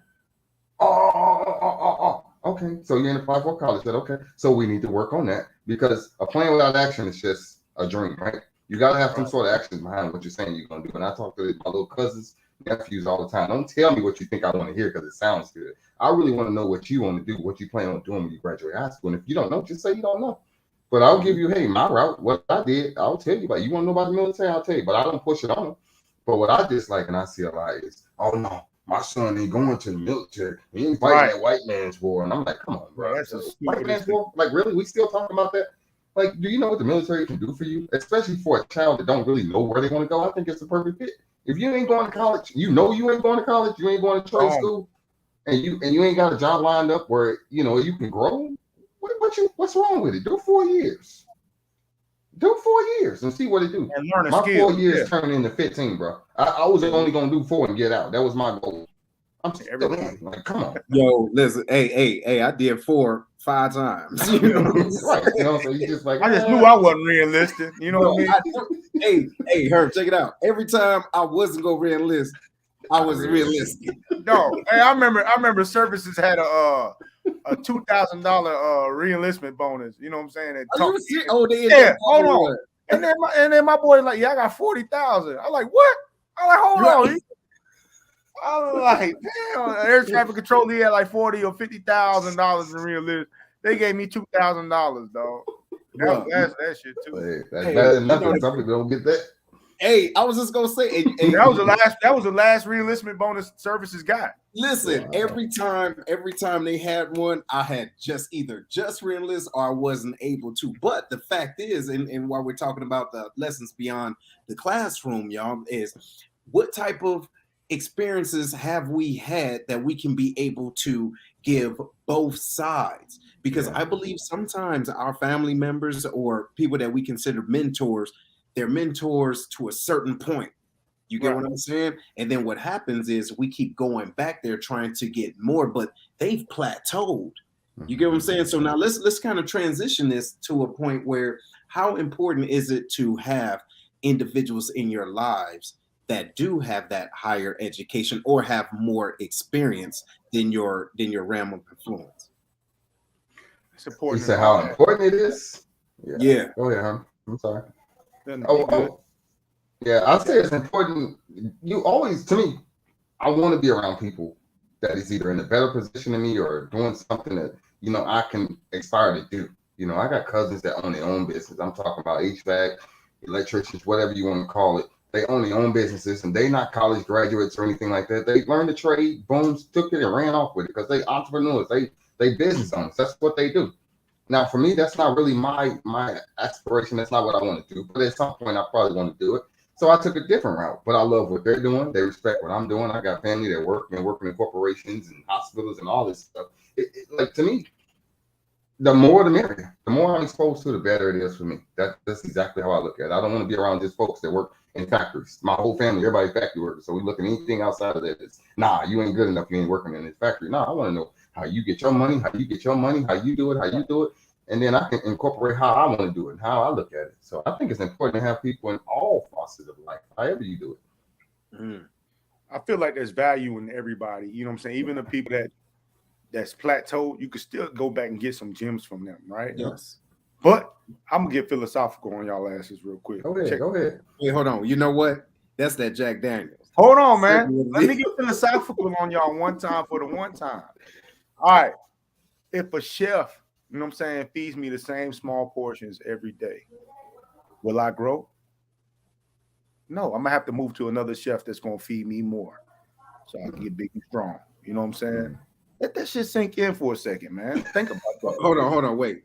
Okay, so you didn't apply for college. Said, okay, so we need to work on that because a plan without action is just a dream, right? You got to have some sort of action behind what you're saying you're going to do. And I talk to my little cousins, nephews all the time. Don't tell me what you think I want to hear because it sounds good. I really want to know what you want to do, what you plan on doing when you graduate high school. And if you don't know, just say you don't know. But I'll give you, hey, my route, what I did, I'll tell you about. You want to know about the military? I'll tell you, but I don't push it on them. But what I dislike and I see a lot is, oh no, my son ain't going to the military. He ain't fighting that white man's war. And I'm like, come on, bro. That's a White man's war? Like, really? We still talking about that? Like, do you know what the military can do for you? Especially for a child that don't really know where they want to go. I think it's the perfect fit. If you ain't going to college, you know you ain't going to college, you ain't going to trade school, and you ain't got a job lined up where you can grow. What's wrong with it? Do 4 years. Do 4 years and see what it do. And learn a my skill. 4 years turned into 15, bro. I was only gonna do 4 and get out. That was my goal. I'm still in. Like, come on. Yo, listen, hey, I did 4 5 times. You know what I'm saying? Right. So you just like, I just knew I wasn't realistic. You know what I mean? Hey, Herb, check it out. Every time I wasn't gonna re-enlist, I was realistic. No, hey, I remember services had a $2,000 re-enlistment bonus. You know what I'm saying? Hold on. And then my boy like, yeah, I got 40,000. I'm like, what? I'm like, hold on. I'm like, damn, air traffic control, he had like $40,000 or $50,000 in re-enlist. They gave me $2,000, dog. That shit too. Hey, that's better than nothing. Some people don't get that. Hey, I was just gonna say, that was the last re-enlistment bonus services got. Listen, every time they had one, I had just re-enlist or I wasn't able to. But the fact is, and while we're talking about the lessons beyond the classroom, y'all, is what type of experiences have we had that we can be able to give both sides? Because I believe sometimes our family members or people that we consider mentors, they're mentors to a certain point. You get what I'm saying? And then what happens is we keep going back there trying to get more, but they've plateaued. You get what I'm saying? So now let's kind of transition this to a point where how important is it to have individuals in your lives that do have that higher education or have more experience than your realm of influence? It's important. You said how important it is? Yeah. Go ahead, huh? I'm sorry. Yeah, I say it's important. You always, to me, I want to be around people that is either in a better position than me or doing something that, I can aspire to do. I got cousins that own their own business. I'm talking about HVAC, electricians, whatever you want to call it. They own their own businesses and they not college graduates or anything like that. They learned the trade, boom, took it and ran off with it because they entrepreneurs. They business owners. That's what they do. Now, for me, that's not really my aspiration. That's not what I want to do. But at some point, I probably want to do it. So I took a different route. But I love what they're doing. They respect what I'm doing. I got family that working in corporations and hospitals and all this stuff. Like, to me, the more the merrier. The more I'm exposed to, the better it is for me. That's exactly how I look at it. I don't want to be around just folks that work in factories. My whole family, everybody's factory workers. So we look at anything outside of that. It's, you ain't good enough. You ain't working in this factory. I want to know how you get your money, how you do it. And then I can incorporate how I want to do it, how I look at it. So I think it's important to have people in all facets of life, however you do it. I feel like there's value in everybody. You know what I'm saying? Even the people that's plateaued, you could still go back and get some gems from them, right? Yes. But I'm gonna get philosophical on y'all asses real quick. Go ahead. Wait, hold on. You know what? That's that Jack Daniels. Hold on, man. Let me get philosophical on y'all one time for the one time. All right. If a chef, you know what I'm saying, feeds me the same small portions every day, will I grow? No, I'm gonna have to move to another chef that's gonna feed me more so I can get big and strong. You know what I'm saying? Let that shit sink in for a second, man. Think about that. Hold on, wait.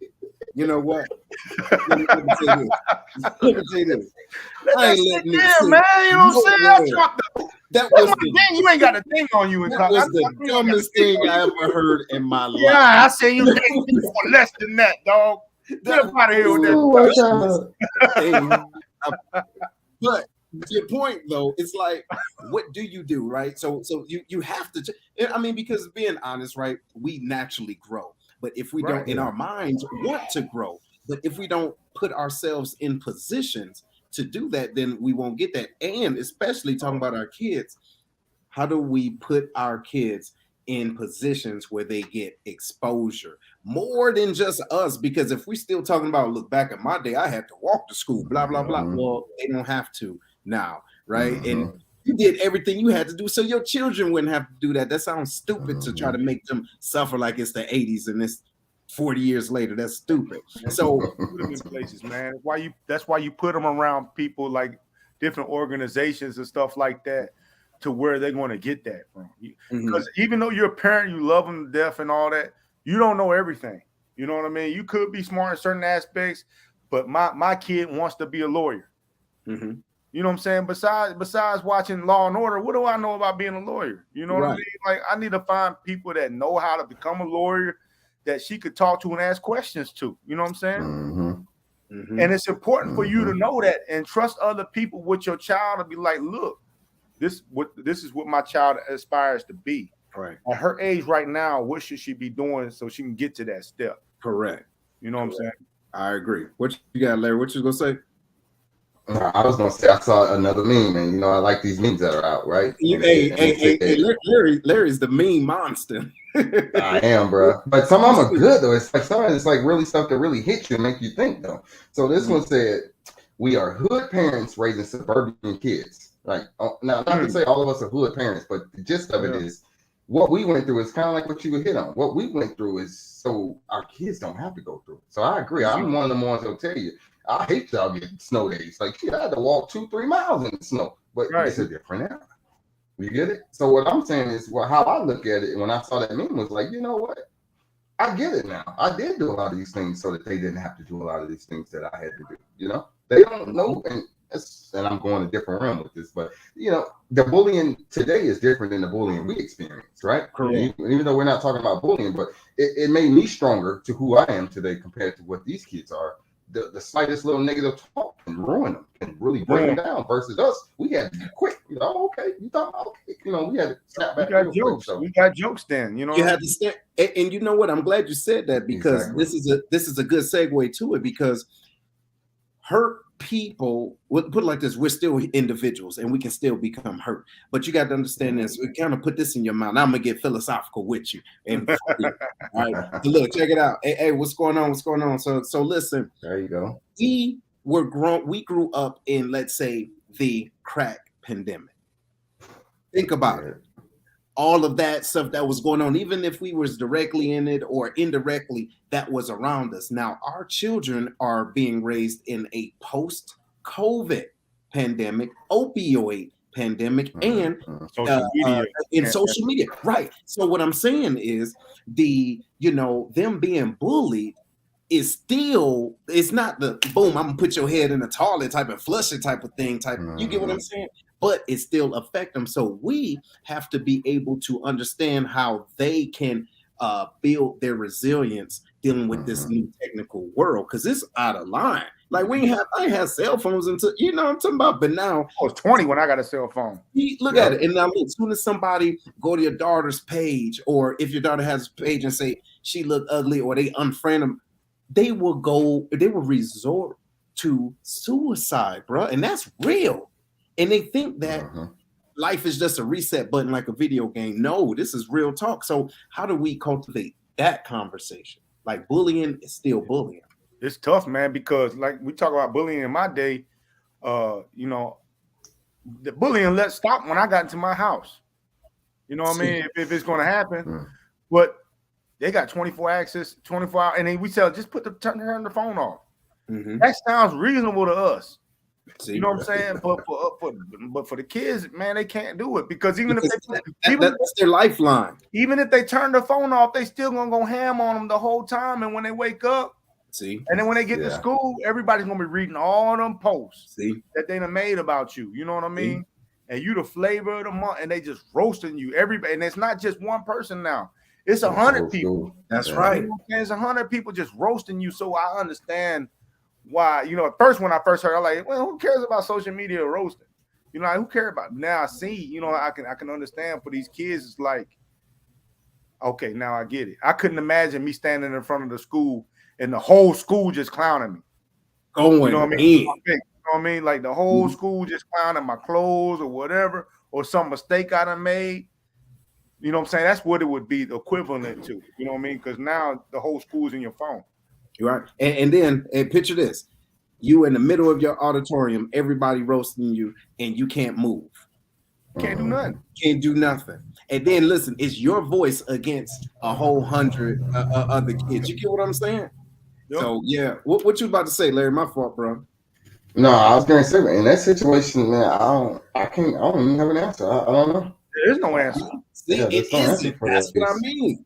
You know what? Let me say this. I ain't letting it man. You know what I'm saying? That was the thing. You ain't got a thing on you. That was the dumbest thing I ever heard in my life. Yeah, I said you dating people for less than that, dog. Get up out of here with that. But to your point, though, it's like, what do you do, right? So you have to. I mean, because being honest, right, we naturally grow. But if we don't, in our minds, want to grow, but if we don't put ourselves in positions to do that, then we won't get that. And especially talking about our kids, how do we put our kids in positions where they get exposure more than just us. Because if we still talking about, look, back in my day, I had to walk to school, blah, blah, blah. Well, they don't have to now, right? And you did everything you had to do so your children wouldn't have to do that. That sounds stupid to try to make them suffer like it's the 80s and it's 40 years later. That's stupid. So put them in places, man. That's why you put them around people like different organizations and stuff like that, to where they're going to get that from. Because even though you're a parent, you love them to death and all that, you don't know everything. You know what I mean? You could be smart in certain aspects, but my kid wants to be a lawyer. You know what I'm saying? Besides watching Law and Order, what do I know about being a lawyer? You know what I mean? Like, I need to find people that know how to become a lawyer that she could talk to and ask questions to. You know what I'm saying? And it's important for you to know that and trust other people with your child to be like, look, this is what my child aspires to be. Right. At her age right now, what should she be doing so she can get to that step? Correct. You know what I'm saying? I agree. What you got, Larry? What you gonna say? I was gonna say I saw another meme, and you know I like these memes that are out, right? Larry's the meme monster. I am, bro. But some of them are good though. It's like some of it's like really stuff that really hit you and make you think though. So this one said, "We are hood parents raising suburban kids." Like, now, not to say all of us are hood parents, but the gist of it is what we went through is kind of like what you would hit on. What we went through is so our kids don't have to go through it. So I agree. I'm one of the ones that'll tell you, I hate y'all getting snow days. Like, shit, I had to walk 2-3 miles in the snow, but it's a different era. You get it? So what I'm saying is, well, how I look at it when I saw that meme was like, you know what? I get it now. I did do a lot of these things so that they didn't have to do a lot of these things that I had to do. You know, they don't know, and I'm going a different realm with this, but you know, the bullying today is different than the bullying we experienced, right? Correct. Even though we're not talking about bullying, but it made me stronger to who I am today compared to what these kids are. The slightest little negative talk can ruin them, can really bring them down. Versus us, we had to be quick. You know, okay, you thought, okay, you know, we had to snap back. We got jokes. Quick, so. We got jokes then. You know, you had to stand. And you know what? I'm glad you said that, because this is a good segue to it, because hurt people, we'll put it like this, we're still individuals and we can still become hurt, but you got to understand this. We kind of put this in your mind. I'm gonna get philosophical with you, and all right, so look, check it out. Hey, what's going on? So listen, there you go. We grew up in, let's say, the crack pandemic. Think about it. All of that stuff that was going on, even if we was directly in it or indirectly, that was around us. Now, our children are being raised in a post-COVID pandemic, opioid pandemic, and social media. Right. So what I'm saying is them being bullied is still, it's not the boom, I'm gonna put your head in a toilet type of flush it type of thing you get what I'm saying? But it still affect them. So we have to be able to understand how they can build their resilience dealing with this new technical world, because it's out of line. Like I ain't have cell phones until, you know what I'm talking about. But now I was 20 when I got a cell phone. Look at it. And now look, as soon as somebody go to your daughter's page, or if your daughter has a page and say she look ugly, or they unfriend them, they will resort to suicide, bro. And that's real. And they think that life is just a reset button like a video game. No, this is real talk. So how do we cultivate that conversation? Like, bullying is still bullying. It's tough, man, because like we talk about bullying in my day, you know, the bullying stop when I got into my house. You know what I mean? If it's going to happen. But they got 24 access, 24 hours, and then we tell, just turn the phone off. That sounds reasonable to us. You know what I'm saying? But for the kids, man, they can't do it, because that's their lifeline. Even if they turn the phone off, they still gonna go ham on them the whole time. And when they wake up, and then when they get to school, everybody's gonna be reading all them posts that they done made about you. You know what I mean? And you the flavor of the month, and they just roasting you. Everybody, and it's not just one person now. It's 100 people. That's right. You know, there's 100 people just roasting you. So I understand why, you know, at first when I first heard, I'm like, well, who cares about social media roasting? You know, like, who cares about it? Now I see, you know, I can understand for these kids. It's like, okay, now I get it. I couldn't imagine me standing in front of the school and the whole school just clowning me. You know what I mean? You know what I mean? Like the whole school just clowning my clothes or whatever, or some mistake I done made. You know what I'm saying? That's what it would be equivalent to. You know what I mean? Because now the whole school's in your phone. Right. And then picture this. You in the middle of your auditorium, everybody roasting you, and you can't move. Can't do nothing. Can't do nothing. And then listen, it's your voice against a whole 100 other kids. You get what I'm saying? Yep. So yeah, what you about to say, Larry? My fault, bro. No, I was gonna say, in that situation, man, I don't even have an answer. I don't know. There is no answer. See, Yeah, it there's no answer isn't. for That's that what I piece. mean.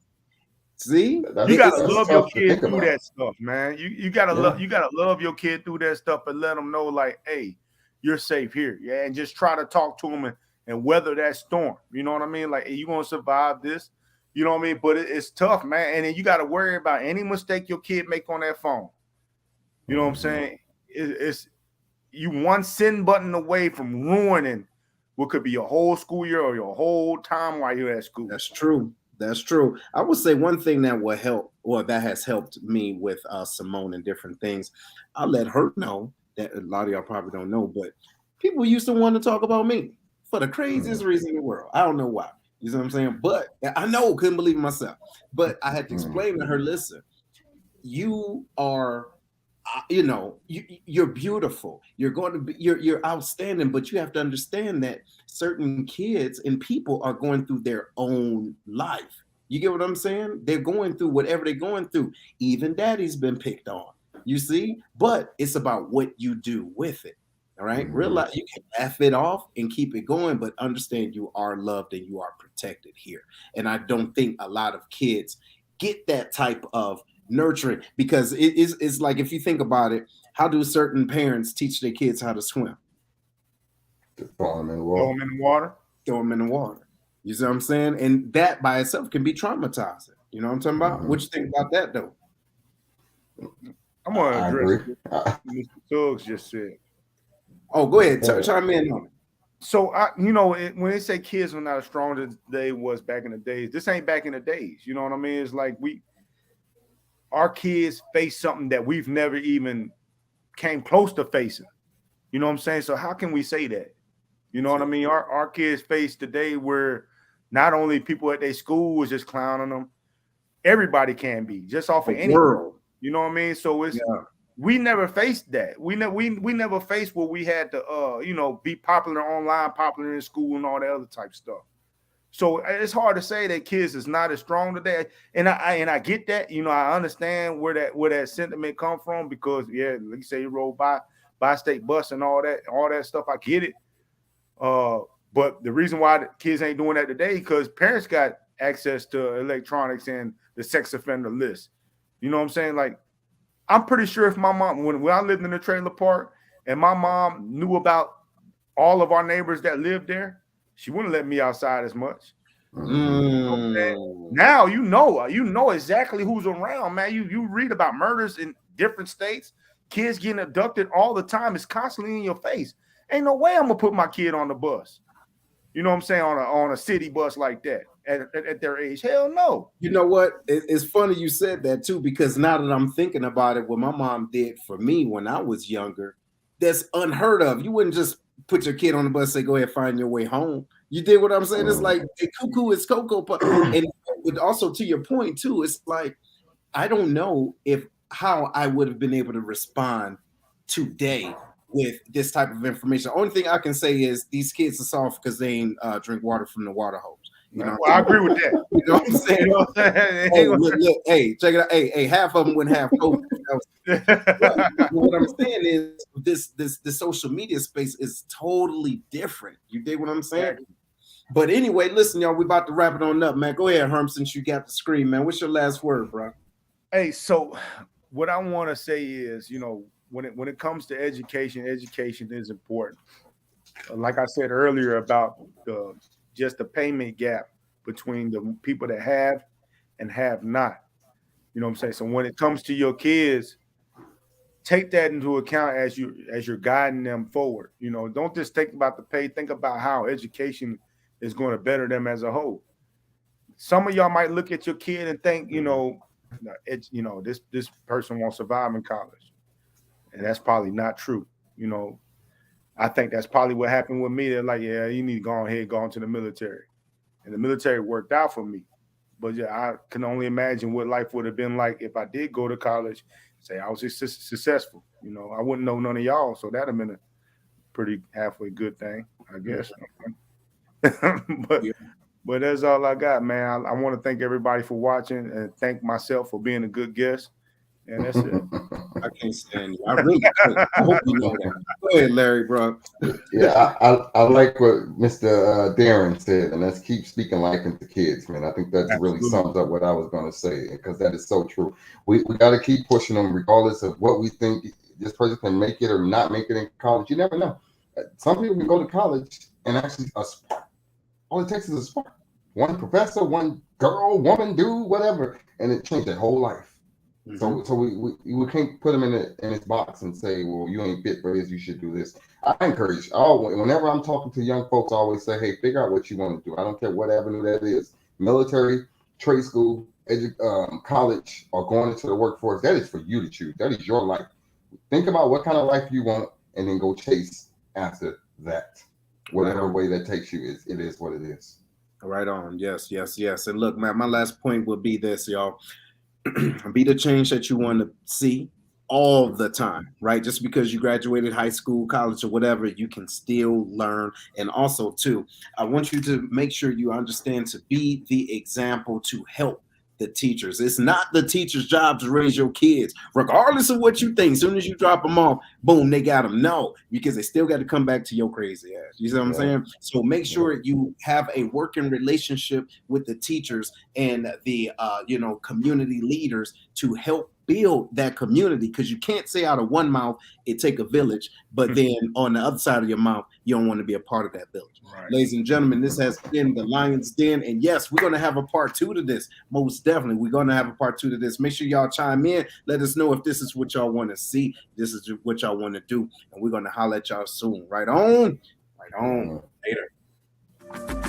See, You gotta That's love your tough to kid think through about. that stuff, man. You gotta love your kid through that stuff and let them know, like, hey, you're safe here. Yeah, and just try to talk to them and weather that storm. You know what I mean? Like, hey, you gonna survive this. You know what I mean? But it's tough, man. And then you gotta worry about any mistake your kid make on that phone. You know what I'm saying? It's you one send button away from ruining what could be your whole school year or your whole time while you're at school. That's true. That's true. I would say one thing that will help, or that has helped me with Simone and different things. I let her know that a lot of y'all probably don't know, but people used to want to talk about me for the craziest reason in the world. I don't know why. You know what I'm saying? But I know, couldn't believe it myself. But I had to explain to her, listen, you are you're beautiful, you're going to be, you're outstanding, but you have to understand that certain kids and people are going through their own life. You get what I'm saying? They're going through whatever they're going through. Even daddy's been picked on, you see, but it's about what you do with it. All right, realize you can laugh it off and keep it going, but understand you are loved and you are protected here. And I don't think a lot of kids get that type of nurturing, because it's like, if you think about it, how do certain parents teach their kids how to swim? Throw them in the Throw them in the water. Throw them in the water. You see what I'm saying? And that by itself can be traumatizing. You know what I'm talking about? What you think about that, though? I'm gonna address what Mr. Tuggs just said. Oh, go ahead, chime in on it. So when they say kids are not as strong as they was back in the days, this ain't back in the days. You know what I mean? It's like our kids face something that we've never even came close to facing. You know what I'm saying? So how can we say that? You know what I mean? Our kids face today where not only people at their school was just clowning them, everybody can be just off of any world. You know what I mean? So we never faced that. We never faced where we had to be popular online, popular in school, and all that other type of stuff. So it's hard to say that kids is not as strong today, and I get that. You know, I understand where that sentiment come from, because like you say, you rode by state bus and all that stuff. I get it. But the reason why the kids ain't doing that today, because parents got access to electronics and the sex offender list. You know what I'm saying? Like, I'm pretty sure if my mom, when I lived in the trailer park and my mom knew about all of our neighbors that lived there, she wouldn't let me outside as much. Now you know exactly who's around, man. You read about murders in different states, kids getting abducted all the time. It's constantly in your face. Ain't no way I'm gonna put my kid on the bus. You know what I'm saying, on a city bus like that at their age. Hell no. You know what? It's funny you said that too, because now that I'm thinking about it, what my mom did for me when I was younger, that's unheard of. You wouldn't just put your kid on the bus and say, go ahead, find your way home. You did what I'm saying? It's like cuckoo is cocoa. And also, to your point too, it's like, I don't know how I would have been able to respond today with this type of information. The only thing I can say is these kids are soft because they ain't drink water from the water hose. You know, I agree with that. You know what I'm saying? You know what I'm saying? Look, hey, check it out. Hey, half of them wouldn't have COVID. But what I'm saying is this social media space is totally different. You dig what I'm saying? But anyway, listen, y'all, we about to wrap it on up, man. Go ahead, Herm, since you got the screen, man. What's your last word, bro? Hey, so what I want to say is, when it comes to education is important. Like I said earlier about just the payment gap between the people that have and have not. You know what I'm saying? So when it comes to your kids, take that into account as you're guiding them forward. Don't just think about the pay. Think about how education is going to better them as a whole. Some of y'all might look at your kid and think, this person won't survive in college, and that's probably not true. I think that's probably what happened with me. They're like, yeah, you need to go into the military. and the military worked out for me. But yeah, I can only imagine what life would have been like if I did go to college. Say I was successful. You know, I wouldn't know none of y'all, so that'd have been a pretty halfway good thing, I guess. but Yeah. but that's all I got, man. I want to thank everybody for watching and thank myself for being a good guest. And that's it. I can't stand you. I really can't. I hope you know that. Go ahead, Larry, bro. Yeah, I like what Mr. Darren said, and let's keep speaking life into kids, man. I think that really Absolutely. sums up what I was going to say, because that is so true. We got to keep pushing them, regardless of what we think this person can make it or not make it in college. You never know. Some people can go to college and actually a spark. All it takes is a spark. One professor, one girl, woman, dude, whatever, and it changed their whole life. So we can't put them in this box and say, well, you ain't fit for this, you should do this. I encourage whenever I'm talking to young folks, I always say, hey, figure out what you want to do. I don't care what avenue that is, military, trade school, college, or going into the workforce. That is for you to choose. That is your life. Think about what kind of life you want, and then go chase after that. Whatever way that takes you, it is what it is. Right on. Yes. And look, man, my last point would be this, y'all. Be the change that you want to see all the time, right? Just because you graduated high school, college, or whatever, you can still learn. And also, too, I want you to make sure you understand to be the example to help the teachers. It's not the teacher's job to raise your kids, regardless of what you think. As soon as you drop them off, boom, they got them. No, because they still got to come back to your crazy ass. You see what I'm saying? So make sure you have a working relationship with the teachers and the community leaders to help build that community, because you can't say out of one mouth it take a village, but then on the other side of your mouth you don't want to be a part of that village. Right. Ladies and gentlemen, this has been the Lion's Den, and yes, we're going to have a part 2 to this. Most definitely we're going to have a part 2 to this. Make sure y'all chime in, let us know if this is what y'all want to see, this is what y'all want to do, and we're going to holler at y'all soon. Right on. Later.